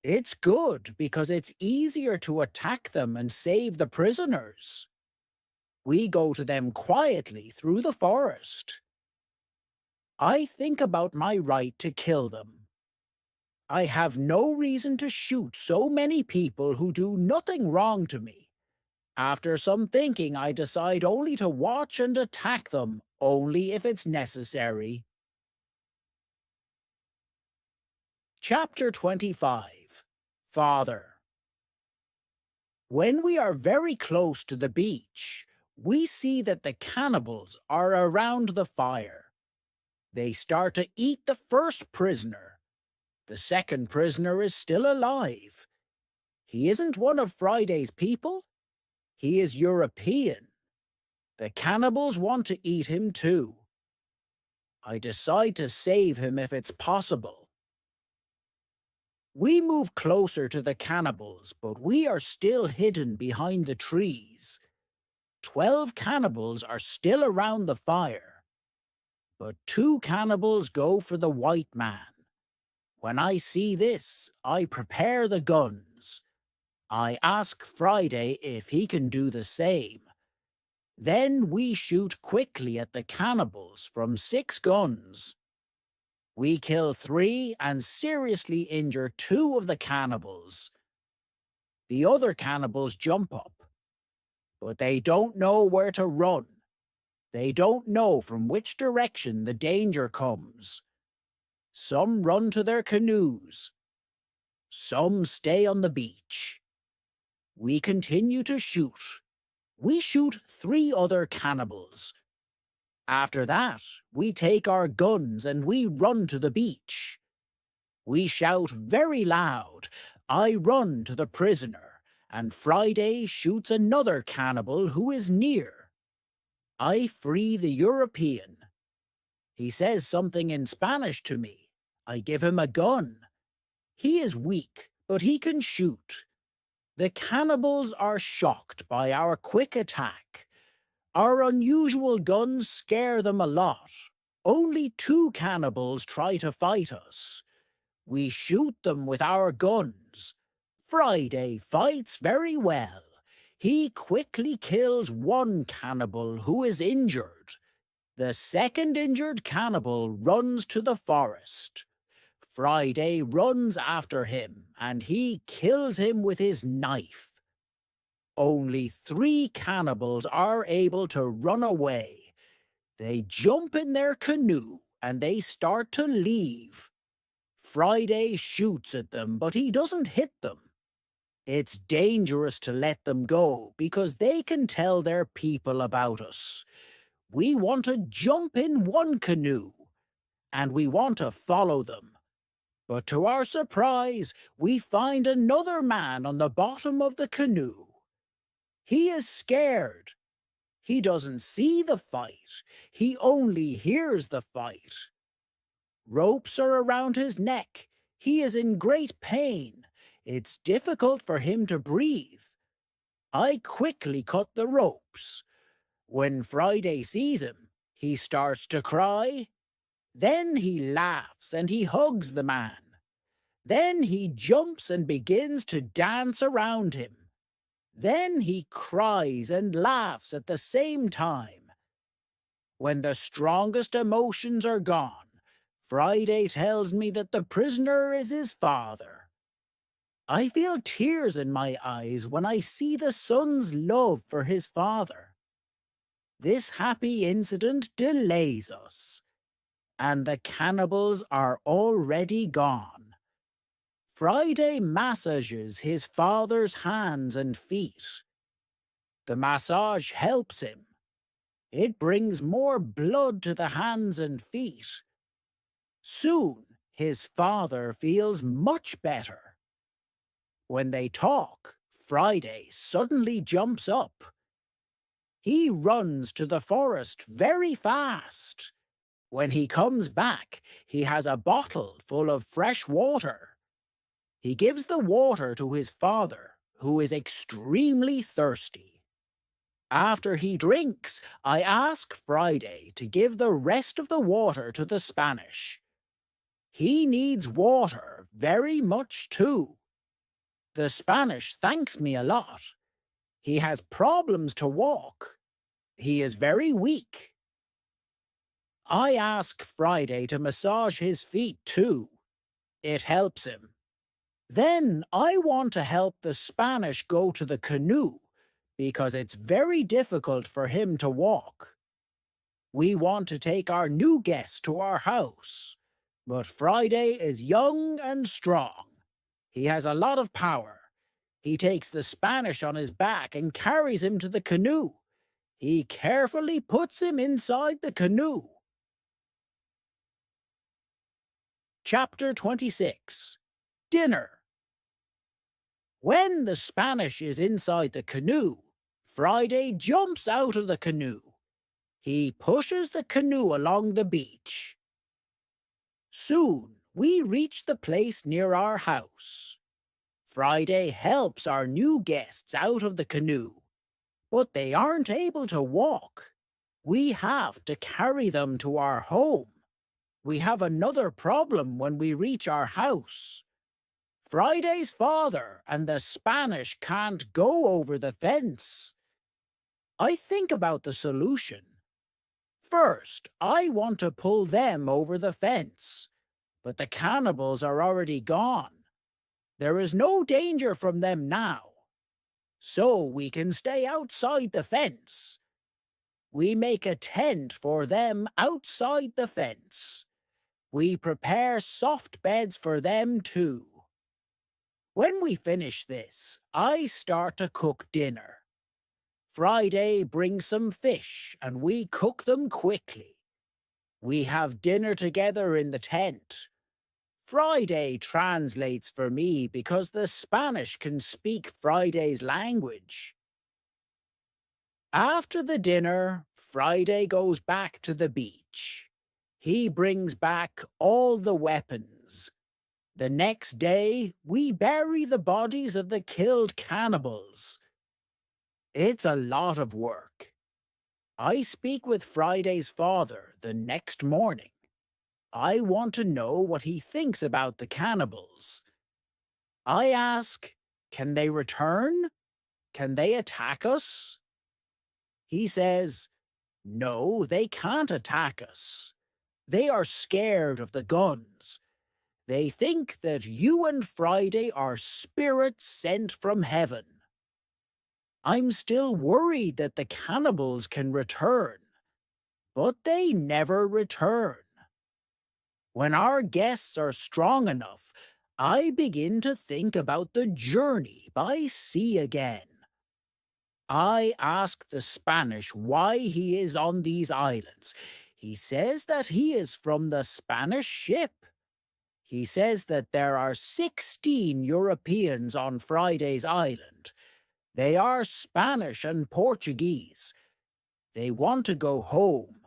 It's good because it's easier to attack them and save the prisoners. We go to them quietly through the forest. I think about my right to kill them. I have no reason to shoot so many people who do nothing wrong to me. After some thinking, I decide only to watch and attack them, only if it's necessary. Chapter 25. Father. When we are very close to the beach, we see that the cannibals are around the fire. They start to eat the first prisoner. The second prisoner is still alive. He isn't one of Friday's people. He is European. The cannibals want to eat him too. I decide to save him if it's possible. We move closer to the cannibals, but we are still hidden behind the trees. 12 cannibals are still around the fire, but 2 cannibals go for the white man. When I see this, I prepare the guns. I ask Friday if he can do the same. Then we shoot quickly at the cannibals from 6 guns. We kill 3 and seriously injure 2 of the cannibals. The other cannibals jump up, but they don't know where to run. They don't know from which direction the danger comes. Some run to their canoes. Some stay on the beach. We continue to shoot. We shoot 3 other cannibals. After that, we take our guns and we run to the beach. We shout very loud. I run to the prisoner, and Friday shoots another cannibal who is near. I free the European. He says something in Spanish to me. I give him a gun. He is weak, but he can shoot. The cannibals are shocked by our quick attack. Our unusual guns scare them a lot. Only 2 cannibals try to fight us. We shoot them with our guns. Friday fights very well. He quickly kills 1 cannibal who is injured. The second injured cannibal runs to the forest. Friday runs after him, and he kills him with his knife. Only 3 cannibals are able to run away. They jump in their canoe, and they start to leave. Friday shoots at them, but he doesn't hit them. It's dangerous to let them go because they can tell their people about us. We want to jump in one canoe, and we want to follow them. But to our surprise, we find another man on the bottom of the canoe. He is scared. He doesn't see the fight. He only hears the fight. Ropes are around his neck. He is in great pain. It's difficult for him to breathe. I quickly cut the ropes. When Friday sees him, he starts to cry. Then he laughs and he hugs the man. Then he jumps and begins to dance around him. Then he cries and laughs at the same time. When the strongest emotions are gone, Friday tells me that the prisoner is his father. I feel tears in my eyes when I see the son's love for his father. This happy incident delays us, and the cannibals are already gone. Friday massages his father's hands and feet. The massage helps him. It brings more blood to the hands and feet. Soon, his father feels much better. When they talk, Friday suddenly jumps up. He runs to the forest very fast. When he comes back, he has a bottle full of fresh water. He gives the water to his father, who is extremely thirsty. After he drinks, I ask Friday to give the rest of the water to the Spanish. He needs water very much too. The Spanish thanks me a lot. He has problems to walk. He is very weak. I ask Friday to massage his feet too. It helps him. Then I want to help the Spanish go to the canoe, because it's very difficult for him to walk. We want to take our new guest to our house, but Friday is young and strong. He has a lot of power. He takes the Spanish on his back and carries him to the canoe. He carefully puts him inside the canoe. Chapter 26. Dinner. When the Spanish is inside the canoe, Friday jumps out of the canoe. He pushes the canoe along the beach. Soon we reach the place near our house. Friday helps our new guests out of the canoe, but they aren't able to walk. We have to carry them to our home. We have another problem when we reach our house. Friday's father and the Spanish can't go over the fence. I think about the solution. First, I want to pull them over the fence, but the cannibals are already gone. There is no danger from them now, so we can stay outside the fence. We make a tent for them outside the fence. We prepare soft beds for them too. When we finish this, I start to cook dinner. Friday brings some fish, and we cook them quickly. We have dinner together in the tent. Friday translates for me because the Spanish can speak Friday's language. After the dinner, Friday goes back to the beach. He brings back all the weapons. The next day, we bury the bodies of the killed cannibals. It's a lot of work. I speak with Friday's father the next morning. I want to know what he thinks about the cannibals. I ask, can they return? Can they attack us? He says, No, they can't attack us. They are scared of the guns. They think that you and Friday are spirits sent from heaven. I'm still worried that the cannibals can return, but they never return. When our guests are strong enough, I begin to think about the journey by sea again. I ask the Spanish why he is on these islands. He says that he is from the Spanish ship. He says that there are 16 Europeans on Friday's island. They are Spanish and Portuguese. They want to go home,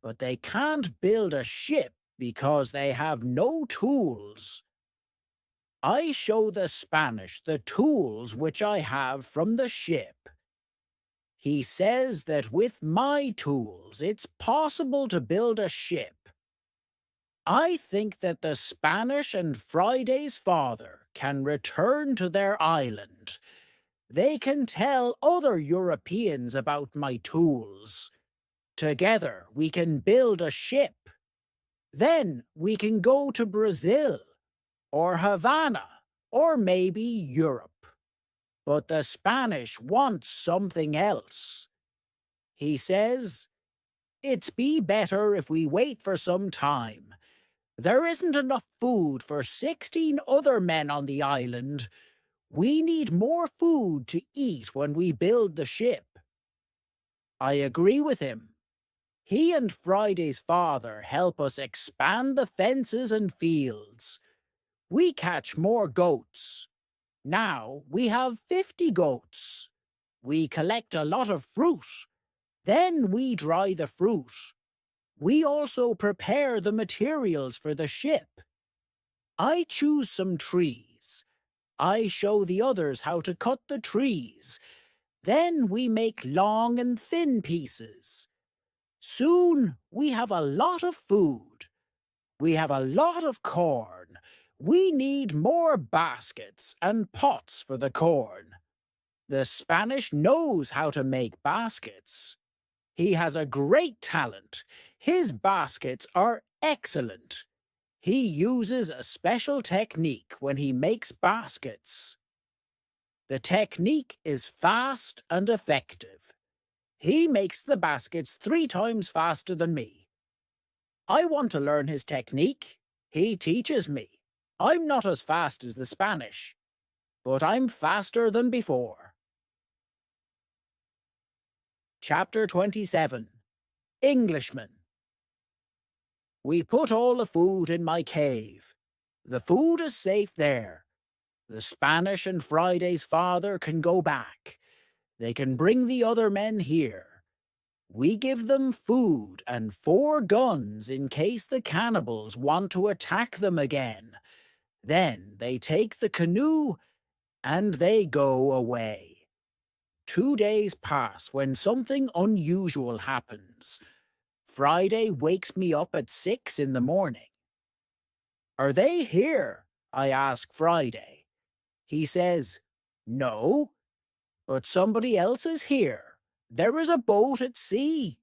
but they can't build a ship because they have no tools. I show the Spanish the tools which I have from the ship. He says that with my tools it's possible to build a ship. I think that the Spanish and Friday's father can return to their island. They can tell other Europeans about my tools. Together we can build a ship. Then we can go to Brazil, or Havana, or maybe Europe. But the Spanish want something else. He says, "It's be better if we wait for some time. There isn't enough food for 16 other men on the island. We need more food to eat when we build the ship." I agree with him. He and Friday's father help us expand the fences and fields. We catch more goats. Now we have 50 goats. We collect a lot of fruit. Then we dry the fruit. We also prepare the materials for the ship. I choose some trees. I show the others how to cut the trees. Then we make long and thin pieces. Soon we have a lot of food. We have a lot of corn. We need more baskets and pots for the corn. The Spanish knows how to make baskets. He has a great talent. His baskets are excellent. He uses a special technique when he makes baskets. The technique is fast and effective. He makes the baskets 3 times faster than me. I want to learn his technique. He teaches me. I'm not as fast as the Spanish, but I'm faster than before. Chapter 27. Englishmen. We put all the food in my cave. The food is safe there. The Spanish and Friday's father can go back. They can bring the other men here. We give them food and 4 guns in case the cannibals want to attack them again. Then they take the canoe and they go away. 2 days pass when something unusual happens. Friday wakes me up at 6 in the morning. "Are they here?" I ask Friday. He says, "No, but somebody else is here. There is a boat at sea."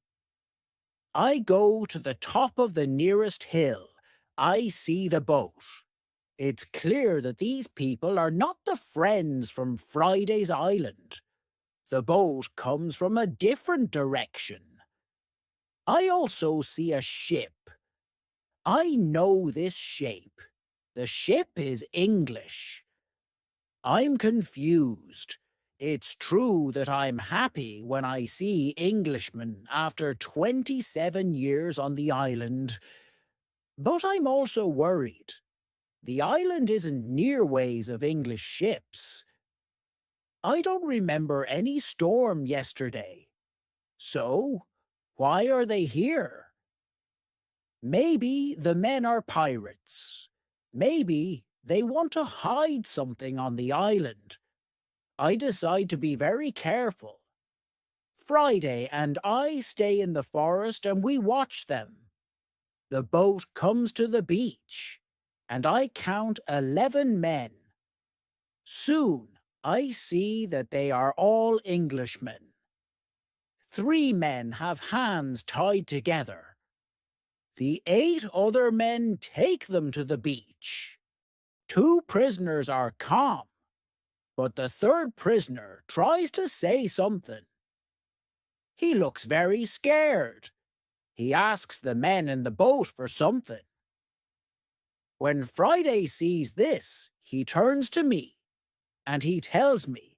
I go to the top of the nearest hill. I see the boat. It's clear that these people are not the friends from Friday's island. The boat comes from a different direction. I also see a ship. I know this shape. The ship is English. I'm confused. It's true that I'm happy when I see Englishmen after 27 years on the island. But I'm also worried. The island isn't near ways of English ships. I don't remember any storm yesterday. So, why are they here? Maybe the men are pirates. Maybe they want to hide something on the island. I decide to be very careful. Friday and I stay in the forest and we watch them. The boat comes to the beach, and I count 11 men. Soon I see that they are all Englishmen. 3 men have hands tied together. The 8 other men take them to the beach. 2 prisoners are calm, but the third prisoner tries to say something. He looks very scared. He asks the men in the boat for something. When Friday sees this, he turns to me, and he tells me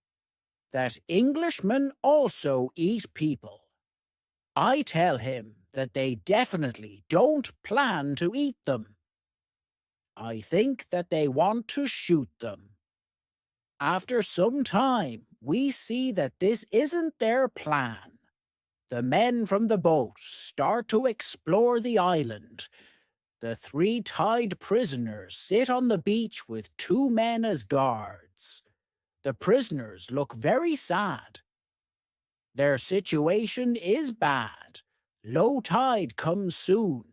that Englishmen also eat people. I tell him that they definitely don't plan to eat them. I think that they want to shoot them. After some time, we see that this isn't their plan. The men from the boat start to explore the island. The 3 tied prisoners sit on the beach with 2 men as guards. The prisoners look very sad. Their situation is bad. Low tide comes soon.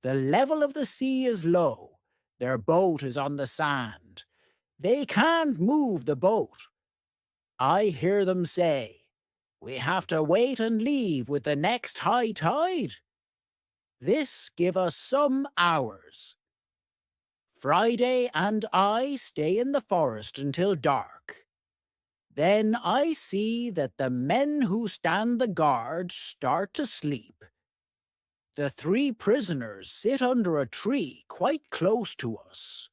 The level of the sea is low. Their boat is on the sand. They can't move the boat. I hear them say, "We have to wait and leave with the next high tide." This give us some hours. Friday and I stay in the forest until dark. Then I see that the men who stand the guard start to sleep. The 3 prisoners sit under a tree quite close to us.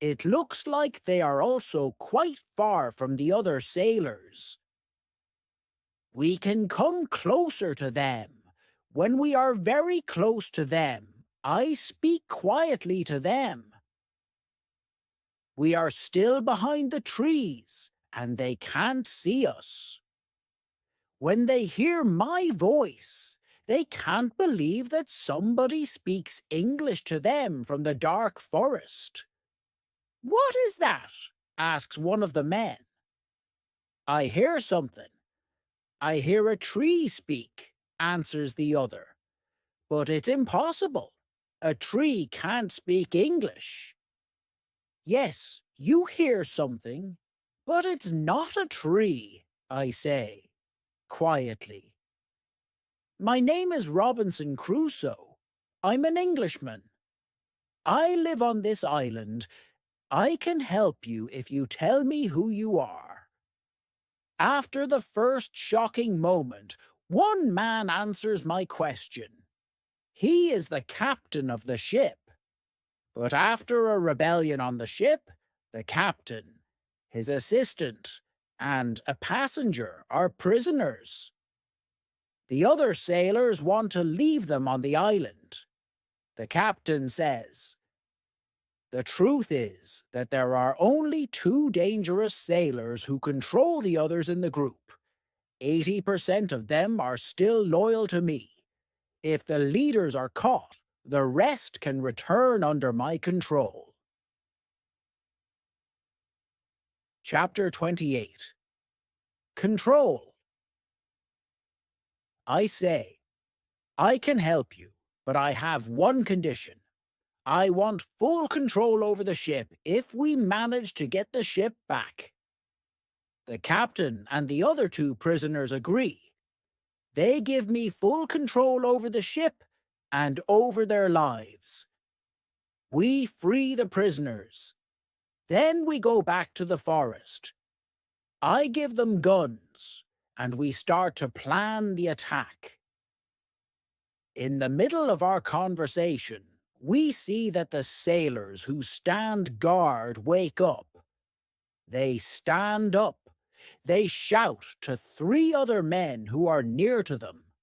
It looks like they are also quite far from the other sailors. We can come closer to them. When we are very close to them, I speak quietly to them. We are still behind the trees, and they can't see us. When they hear my voice, they can't believe that somebody speaks English to them from the dark forest. "What is that?" asks one of the men. "I hear something." "I hear a tree speak," answers the other. "But it's impossible. A tree can't speak English." "Yes, you hear something, but it's not a tree," I say, quietly. "My name is Robinson Crusoe. I'm an Englishman. I live on this island. I can help you if you tell me who you are." After the first shocking moment, one man answers my question. He is the captain of the ship. But after a rebellion on the ship, the captain, his assistant, and a passenger are prisoners. The other sailors want to leave them on the island. The captain says, "The truth is that there are only 2 dangerous sailors who control the others in the group. 80% of them are still loyal to me. If the leaders are caught, the rest can return under my control." Chapter 28. Control. I say, "I can help you, but I have one condition. I want full control over the ship if we manage to get the ship back." The captain and the other 2 prisoners agree. They give me full control over the ship and over their lives. We free the prisoners. Then we go back to the forest. I give them guns, and we start to plan the attack. In the middle of our conversation, we see that the sailors who stand guard wake up. They stand up. They shout to 3 other men who are near to them.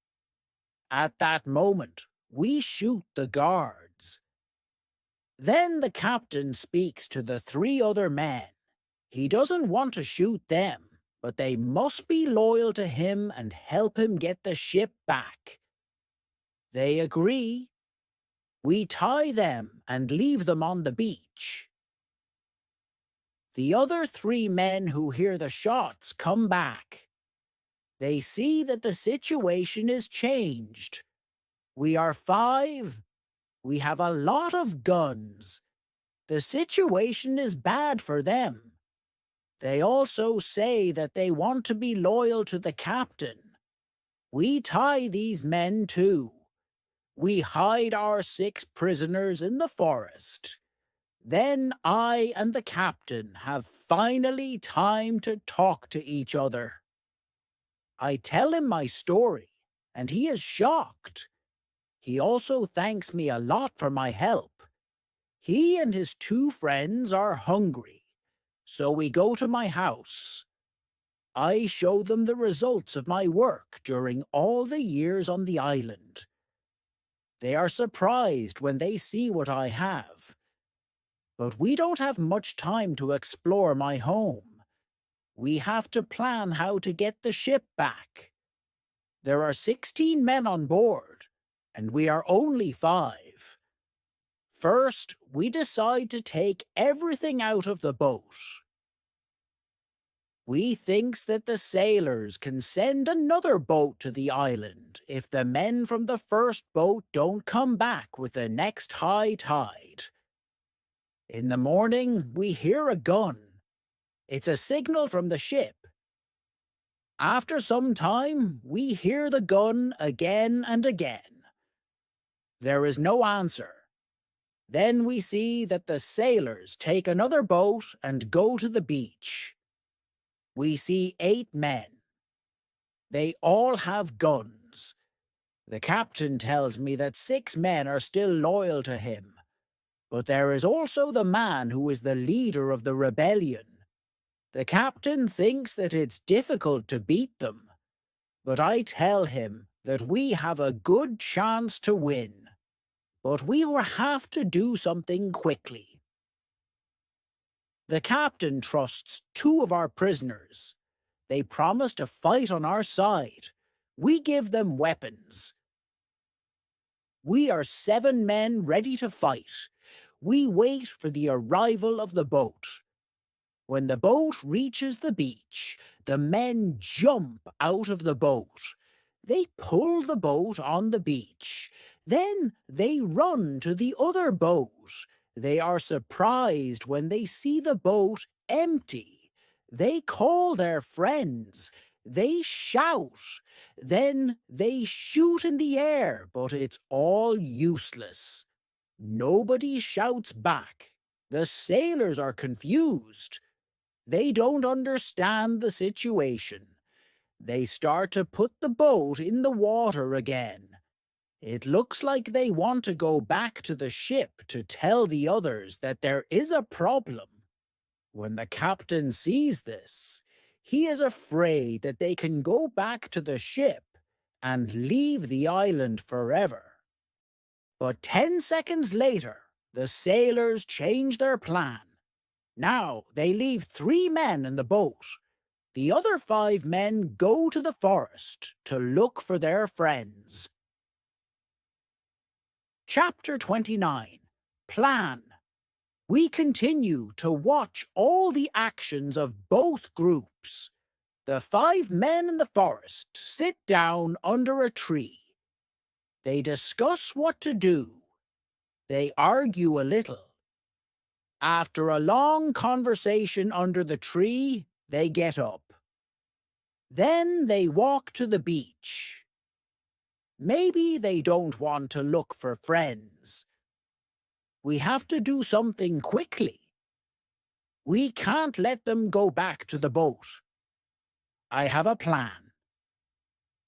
At that moment, we shoot the guards. Then the captain speaks to the 3 other men. He doesn't want to shoot them, but they must be loyal to him and help him get the ship back. They agree. We tie them and leave them on the beach. The other 3 men who hear the shots come back. They see that the situation is changed. We are 5. We have a lot of guns. The situation is bad for them. They also say that they want to be loyal to the captain. We tie these men too. We hide our 6 prisoners in the forest. Then I and the captain have finally time to talk to each other. I tell him my story, and he is shocked. He also thanks me a lot for my help. He and his 2 friends are hungry, so we go to my house. I show them the results of my work during all the years on the island. They are surprised when they see what I have. But we don't have much time to explore my home. We have to plan how to get the ship back. There are 16 men on board, and we are only 5. First, we decide to take everything out of the boat. We thinks that the sailors can send another boat to the island if the men from the first boat don't come back with the next high tide. In the morning, we hear a gun. It's a signal from the ship. After some time, we hear the gun again and again. There is no answer. Then we see that the sailors take another boat and go to the beach. We see 8 men. They all have guns. The captain tells me that 6 men are still loyal to him. But there is also the man who is the leader of the rebellion. The captain thinks that it's difficult to beat them, but I tell him that we have a good chance to win. But we will have to do something quickly. The captain trusts 2 of our prisoners. They promise to fight on our side. We give them weapons. We are 7 men ready to fight. We wait for the arrival of the boat. When the boat reaches the beach, the men jump out of the boat. They pull the boat on the beach. Then they run to the other boat. They are surprised when they see the boat empty. They call their friends. They shout. Then they shoot in the air, but it's all useless. Nobody shouts back. The sailors are confused. They don't understand the situation. They start to put the boat in the water again. It looks like they want to go back to the ship to tell the others that there is a problem. When the captain sees this, he is afraid that they can go back to the ship and leave the island forever. But 10 seconds later, the sailors change their plan. Now they leave 3 men in the boat. The other 5 men go to the forest to look for their friends. Chapter 29. Plan. We continue to watch all the actions of both groups. The 5 men in the forest sit down under a tree. They discuss what to do. They argue a little. After a long conversation under the tree, they get up. Then they walk to the beach. Maybe they don't want to look for friends. We have to do something quickly. We can't let them go back to the boat. I have a plan.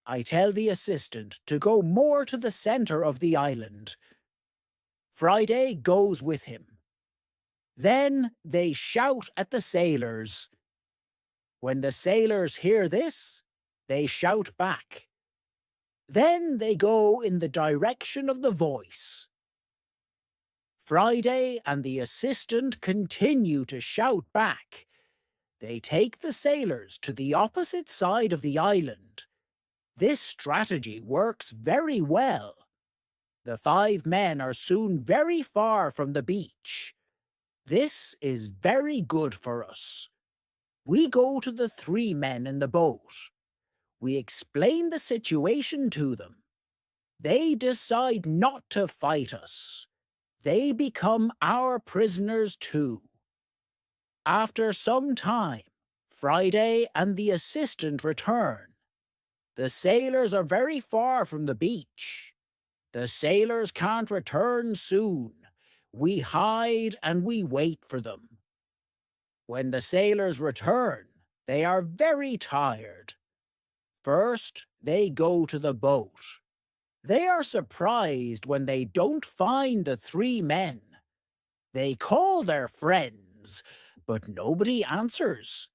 I tell the assistant to go more to the center of the island. Friday goes with him. Then they shout at the sailors. When the sailors hear this, they shout back. Then they go in the direction of the voice. Friday and the assistant continue to shout back. They take the sailors to the opposite side of the island. This strategy works very well. The 5 men are soon very far from the beach. This is very good for us. We go to the 3 men in the boat. We explain the situation to them. They decide not to fight us. They become our prisoners too. After some time, Friday and the assistant return. The sailors are very far from the beach. The sailors can't return soon. We hide and we wait for them. When the sailors return, they are very tired. First, they go to the boat. They are surprised when they don't find the three men. They call their friends, but nobody answers.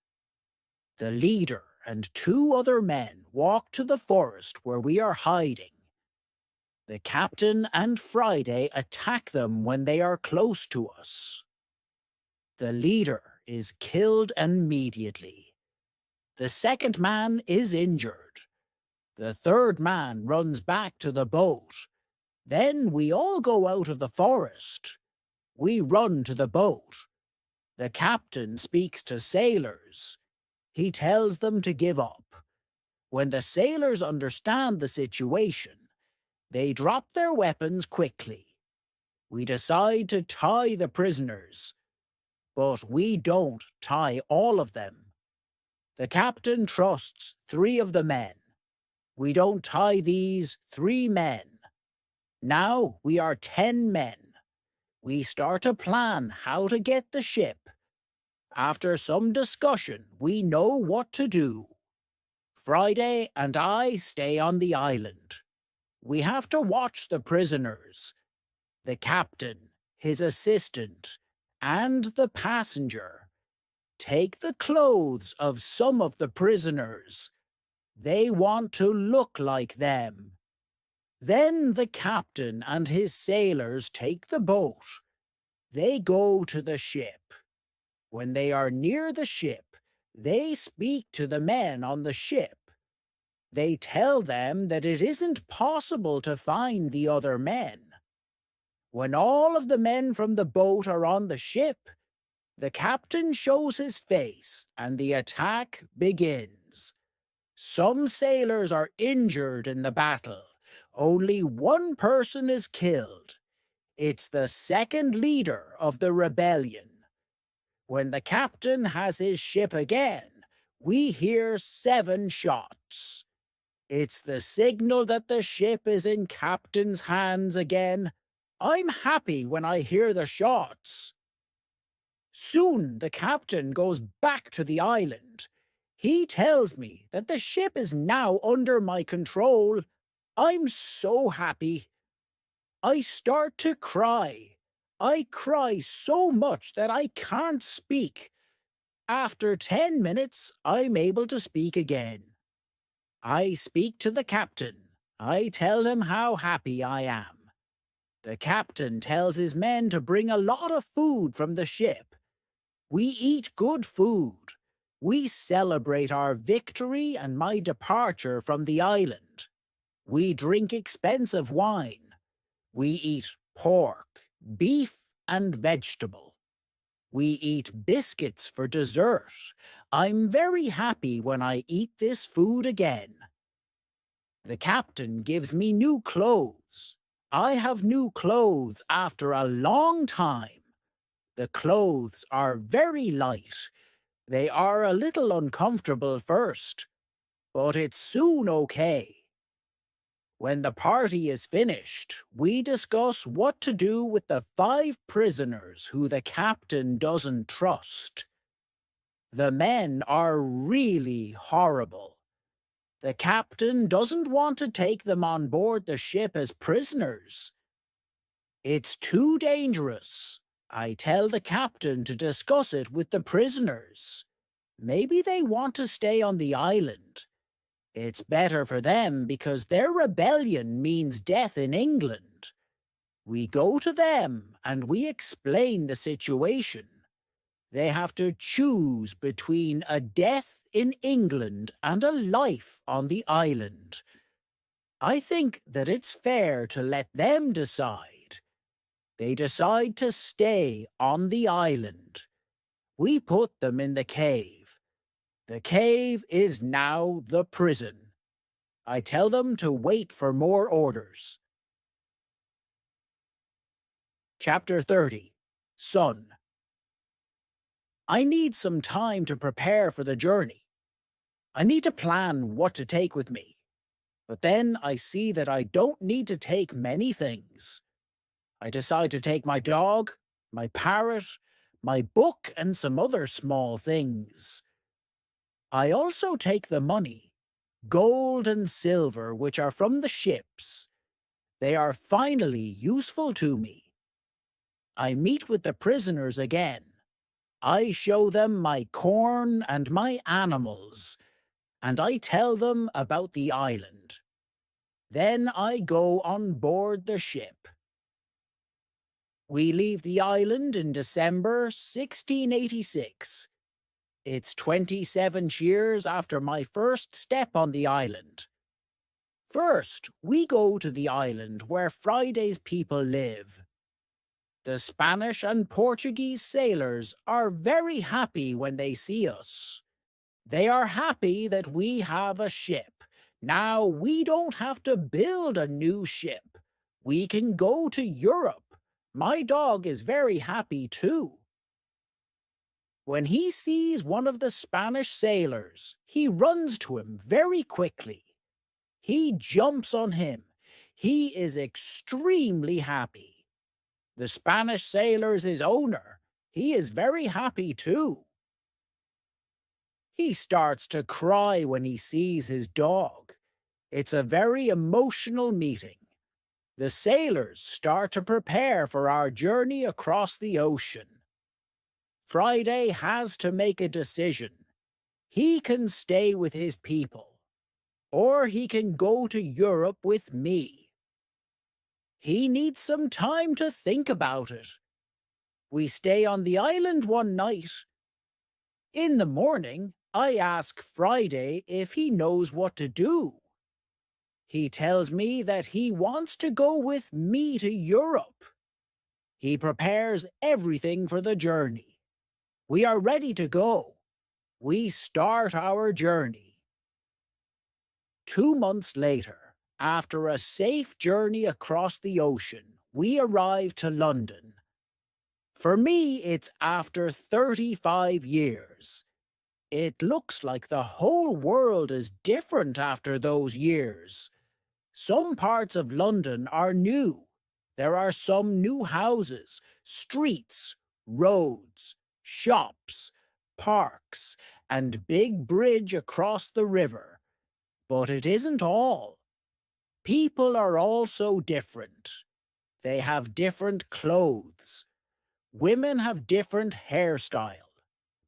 The leader and two other men walk to the forest where we are hiding. The captain and Friday attack them when they are close to us. The leader is killed immediately. The second man is injured. The third man runs back to the boat. Then we all go out of the forest. We run to the boat. The captain speaks to sailors. He tells them to give up. When the sailors understand the situation, they drop their weapons quickly. We decide to tie the prisoners, but we don't tie all of them. The captain trusts three of the men. We don't tie these 3 men. Now we are 10 men. We start to plan how to get the ship. After some discussion, we know what to do. Friday and I stay on the island. We have to watch the prisoners. The captain, his assistant, and the passenger take the clothes of some of the prisoners. They want to look like them. Then the captain and his sailors take the boat. They go to the ship. When they are near the ship, they speak to the men on the ship. They tell them that it isn't possible to find the other men. When all of the men from the boat are on the ship, the captain shows his face and the attack begins. Some sailors are injured in the battle. Only one person is killed. It's the second leader of the rebellion. When the captain has his ship again, we hear 7 shots. It's the signal that the ship is in captain's hands again. I'm happy when I hear the shots. Soon the captain goes back to the island. He tells me that the ship is now under my control. I'm so happy. I start to cry. I cry so much that I can't speak. After 10 minutes, I'm able to speak again. I speak to the captain. I tell him how happy I am. The captain tells his men to bring a lot of food from the ship. We eat good food. We celebrate our victory and my departure from the island. We drink expensive wine. We eat pork, beef, and vegetable. We eat biscuits for dessert. I'm very happy when I eat this food again. The captain gives me new clothes. I have new clothes after a long time. The clothes are very light. They are a little uncomfortable first, but it's soon okay. When the party is finished, we discuss what to do with the 5 prisoners who the captain doesn't trust. The men are really horrible. The captain doesn't want to take them on board the ship as prisoners. It's too dangerous. I tell the captain to discuss it with the prisoners. Maybe they want to stay on the island. It's better for them because their rebellion means death in England. We go to them and we explain the situation. They have to choose between a death in England and a life on the island. I think that it's fair to let them decide. They decide to stay on the island. We put them in the cave. The cave is now the prison. I tell them to wait for more orders. Chapter 30. Sun. I need some time to prepare for the journey. I need to plan what to take with me. But then I see that I don't need to take many things. I decide to take my dog, my parrot, my book, and some other small things. I also take the money, gold and silver, which are from the ships. They are finally useful to me. I meet with the prisoners again. I show them my corn and my animals, and I tell them about the island. Then I go on board the ship. We leave the island in December 1686. It's 27 years after my first step on the island. First, we go to the island where Friday's people live. The Spanish and Portuguese sailors are very happy when they see us. They are happy that we have a ship. Now we don't have to build a new ship. We can go to Europe. My dog is very happy too. When he sees one of the Spanish sailors, he runs to him very quickly. He jumps on him. He is extremely happy. The Spanish sailor's his owner. He is very happy too. He starts to cry when he sees his dog. It's a very emotional meeting. The sailors start to prepare for our journey across the ocean. Friday has to make a decision. He can stay with his people, or he can go to Europe with me. He needs some time to think about it. We stay on the island one night. In the morning, I ask Friday if he knows what to do. He tells me that he wants to go with me to Europe. He prepares everything for the journey. We are ready to go. We start our journey. 2 months later, after a safe journey across the ocean, we arrive to London. For me, it's after 35 years. It looks like the whole world is different after those years. Some parts of London are new. There are some new houses, streets, roads, shops, parks, and big bridge across the river. But it isn't all. People are also different. They have different clothes. Women have different hairstyle.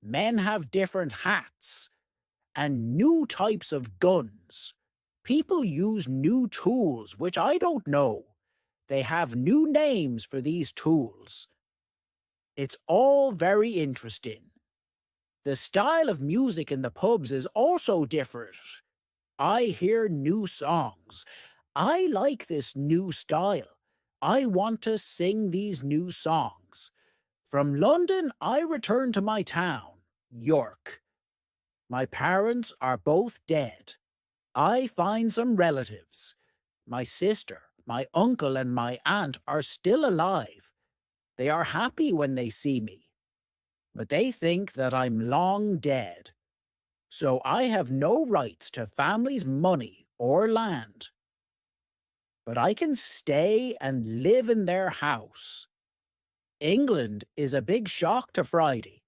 Men have different hats. And new types of guns. People use new tools, which I don't know. They have new names for these tools. It's all very interesting. The style of music in the pubs is also different. I hear new songs. I like this new style. I want to sing these new songs. From London, I return to my town, York. My parents are both dead. I find some relatives. My sister, my uncle, and my aunt are still alive. They are happy when they see me. But they think that I'm long dead. So I have no rights to family's money or land. But I can stay and live in their house. England is a big shock to Friday.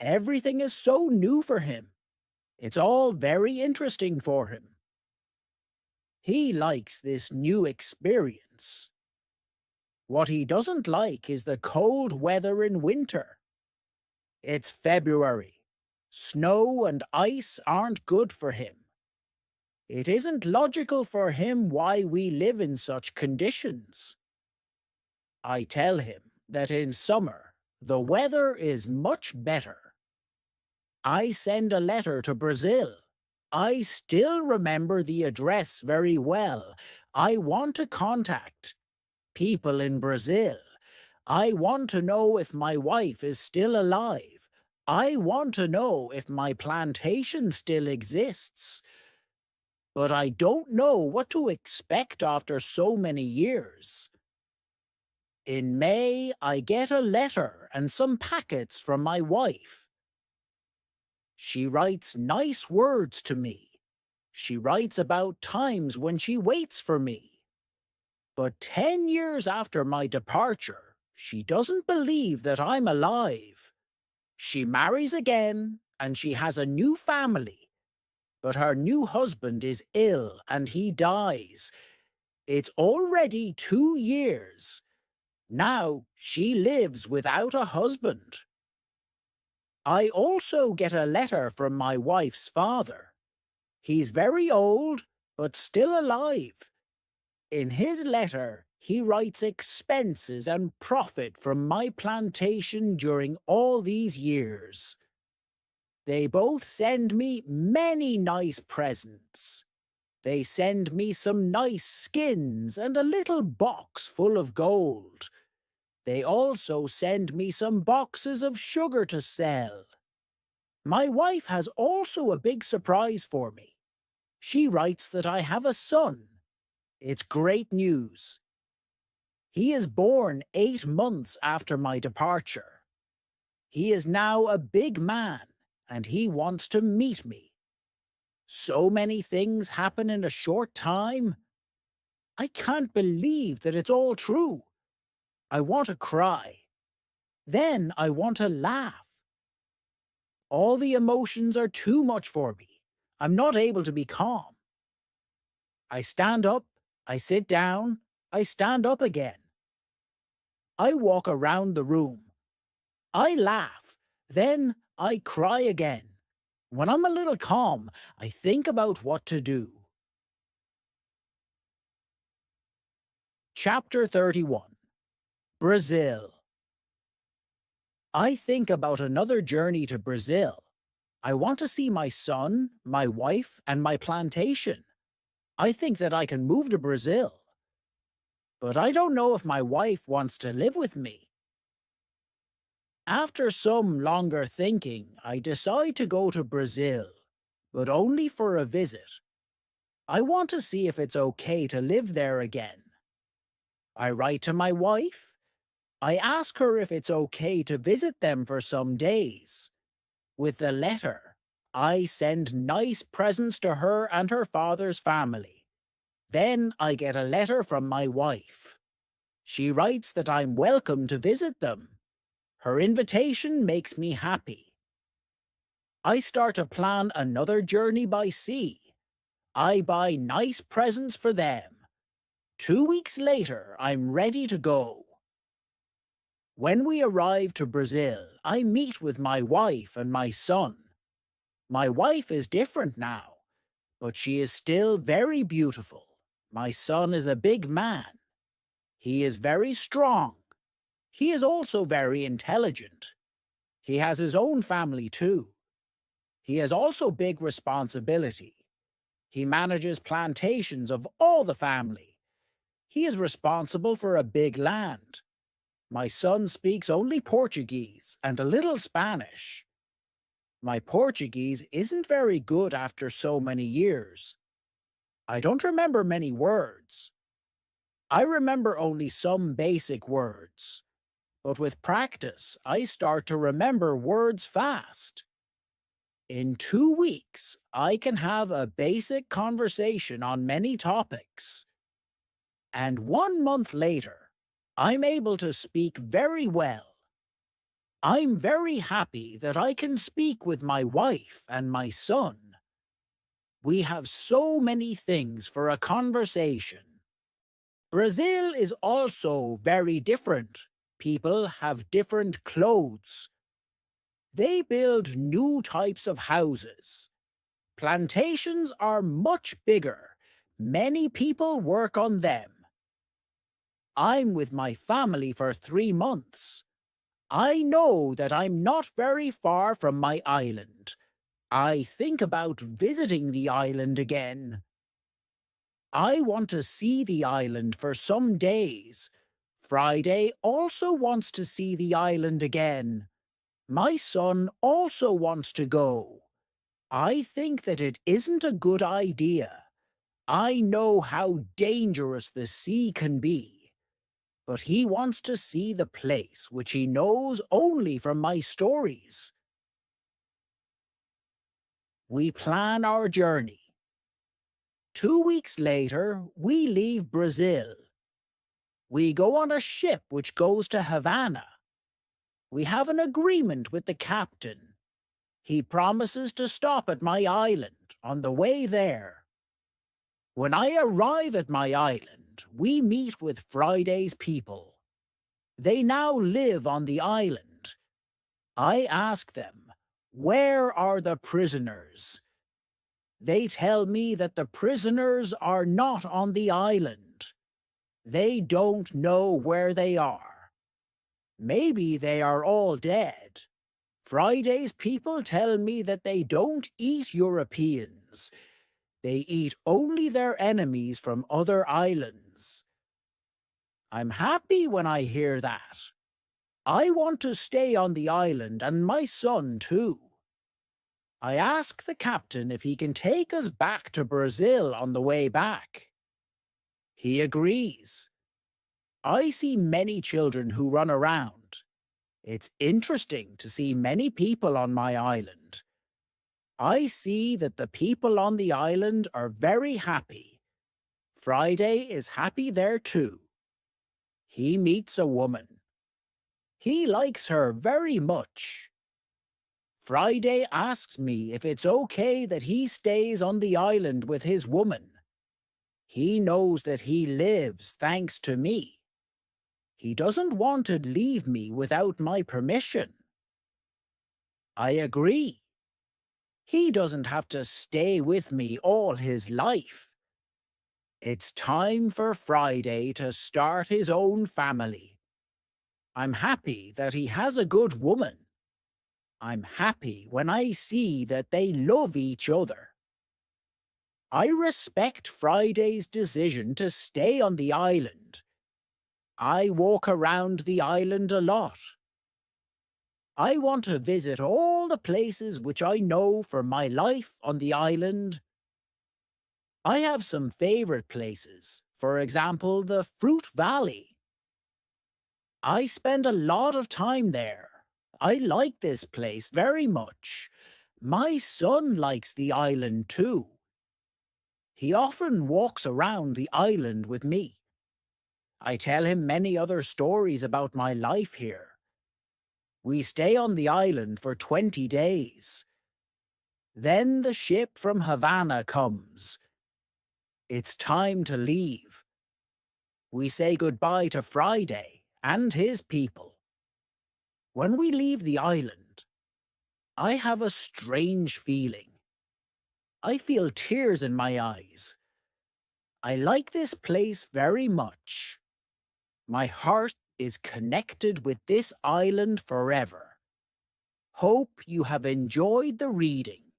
Everything is so new for him. It's all very interesting for him. He likes this new experience. What he doesn't like is the cold weather in winter. It's February. Snow and ice aren't good for him. It isn't logical for him why we live in such conditions. I tell him that in summer, the weather is much better. I send a letter to Brazil. I still remember the address very well. I want to contact people in Brazil. I want to know if my wife is still alive. I want to know if my plantation still exists. But I don't know what to expect after so many years. In May, I get a letter and some packets from my wife. She writes nice words to me. She writes about times when she waits for me. But 10 years after my departure, she doesn't believe that I'm alive. She marries again, and she has a new family. But her new husband is ill, and he dies. It's already 2 years. Now she lives without a husband. I also get a letter from my wife's father. He's very old, but still alive. In his letter, he writes expenses and profit from my plantation during all these years. They both send me many nice presents. They send me some nice skins and a little box full of gold. They also send me some boxes of sugar to sell. My wife has also a big surprise for me. She writes that I have a son. It's great news. He is born 8 months after my departure. He is now a big man, and he wants to meet me. So many things happen in a short time. I can't believe that it's all true. I want to cry. Then I want to laugh. All the emotions are too much for me. I'm not able to be calm. I stand up, I sit down, I stand up again. I walk around the room. I laugh, then I cry again. When I'm a little calm, I think about what to do. Chapter 31. Brazil. I think about another journey to Brazil. I want to see my son, my wife, and my plantation. I think that I can move to Brazil. But I don't know if my wife wants to live with me. After some longer thinking, I decide to go to Brazil, but only for a visit. I want to see if it's okay to live there again. I write to my wife. I ask her if it's okay to visit them for some days. With the letter, I send nice presents to her and her father's family. Then I get a letter from my wife. She writes that I'm welcome to visit them. Her invitation makes me happy. I start to plan another journey by sea. I buy nice presents for them. 2 weeks later, I'm ready to go. When we arrive to Brazil, I meet with my wife and my son. My wife is different now, but she is still very beautiful. My son is a big man. He is very strong. He is also very intelligent. He has his own family too. He has also big responsibility. He manages plantations of all the family. He is responsible for a big land. My son speaks only Portuguese and a little Spanish. My Portuguese isn't very good after so many years. I don't remember many words. I remember only some basic words. But with practice, I start to remember words fast. In 2 weeks, I can have a basic conversation on many topics. And 1 month later, I'm able to speak very well. I'm very happy that I can speak with my wife and my son. We have so many things for a conversation. Brazil is also very different. People have different clothes. They build new types of houses. Plantations are much bigger. Many people work on them. I'm with my family for 3 months. I know that I'm not very far from my island. I think about visiting the island again. I want to see the island for some days. Friday also wants to see the island again. My son also wants to go. I think that it isn't a good idea. I know how dangerous the sea can be. But he wants to see the place which he knows only from my stories. We plan our journey. 2 weeks later, we leave Brazil. We go on a ship which goes to Havana. We have an agreement with the captain. He promises to stop at my island on the way there. When I arrive at my island, we meet with Friday's people. They now live on the island. I ask them, "Where are the prisoners?" They tell me that the prisoners are not on the island. They don't know where they are. Maybe they are all dead. Friday's people tell me that they don't eat Europeans. They eat only their enemies from other islands. I'm happy when I hear that. I want to stay on the island and my son too. I ask the captain if he can take us back to Brazil on the way back. He agrees. I see many children who run around. It's interesting to see many people on my island. I see that the people on the island are very happy. Friday is happy there too. He meets a woman. He likes her very much. Friday asks me if it's okay that he stays on the island with his woman. He knows that he lives thanks to me. He doesn't want to leave me without my permission. I agree. He doesn't have to stay with me all his life. It's time for Friday to start his own family. I'm happy that he has a good woman. I'm happy when I see that they love each other. I respect Friday's decision to stay on the island. I walk around the island a lot. I want to visit all the places which I know from my life on the island. I have some favorite places, for example, the Fruit Valley. I spend a lot of time there. I like this place very much. My son likes the island too. He often walks around the island with me. I tell him many other stories about my life here. We stay on the island for 20 days. Then the ship from Havana comes. It's time to leave. We say goodbye to Friday and his people. When we leave the island, I have a strange feeling. I feel tears in my eyes. I like this place very much. My heart is connected with this island forever. Hope you have enjoyed the reading.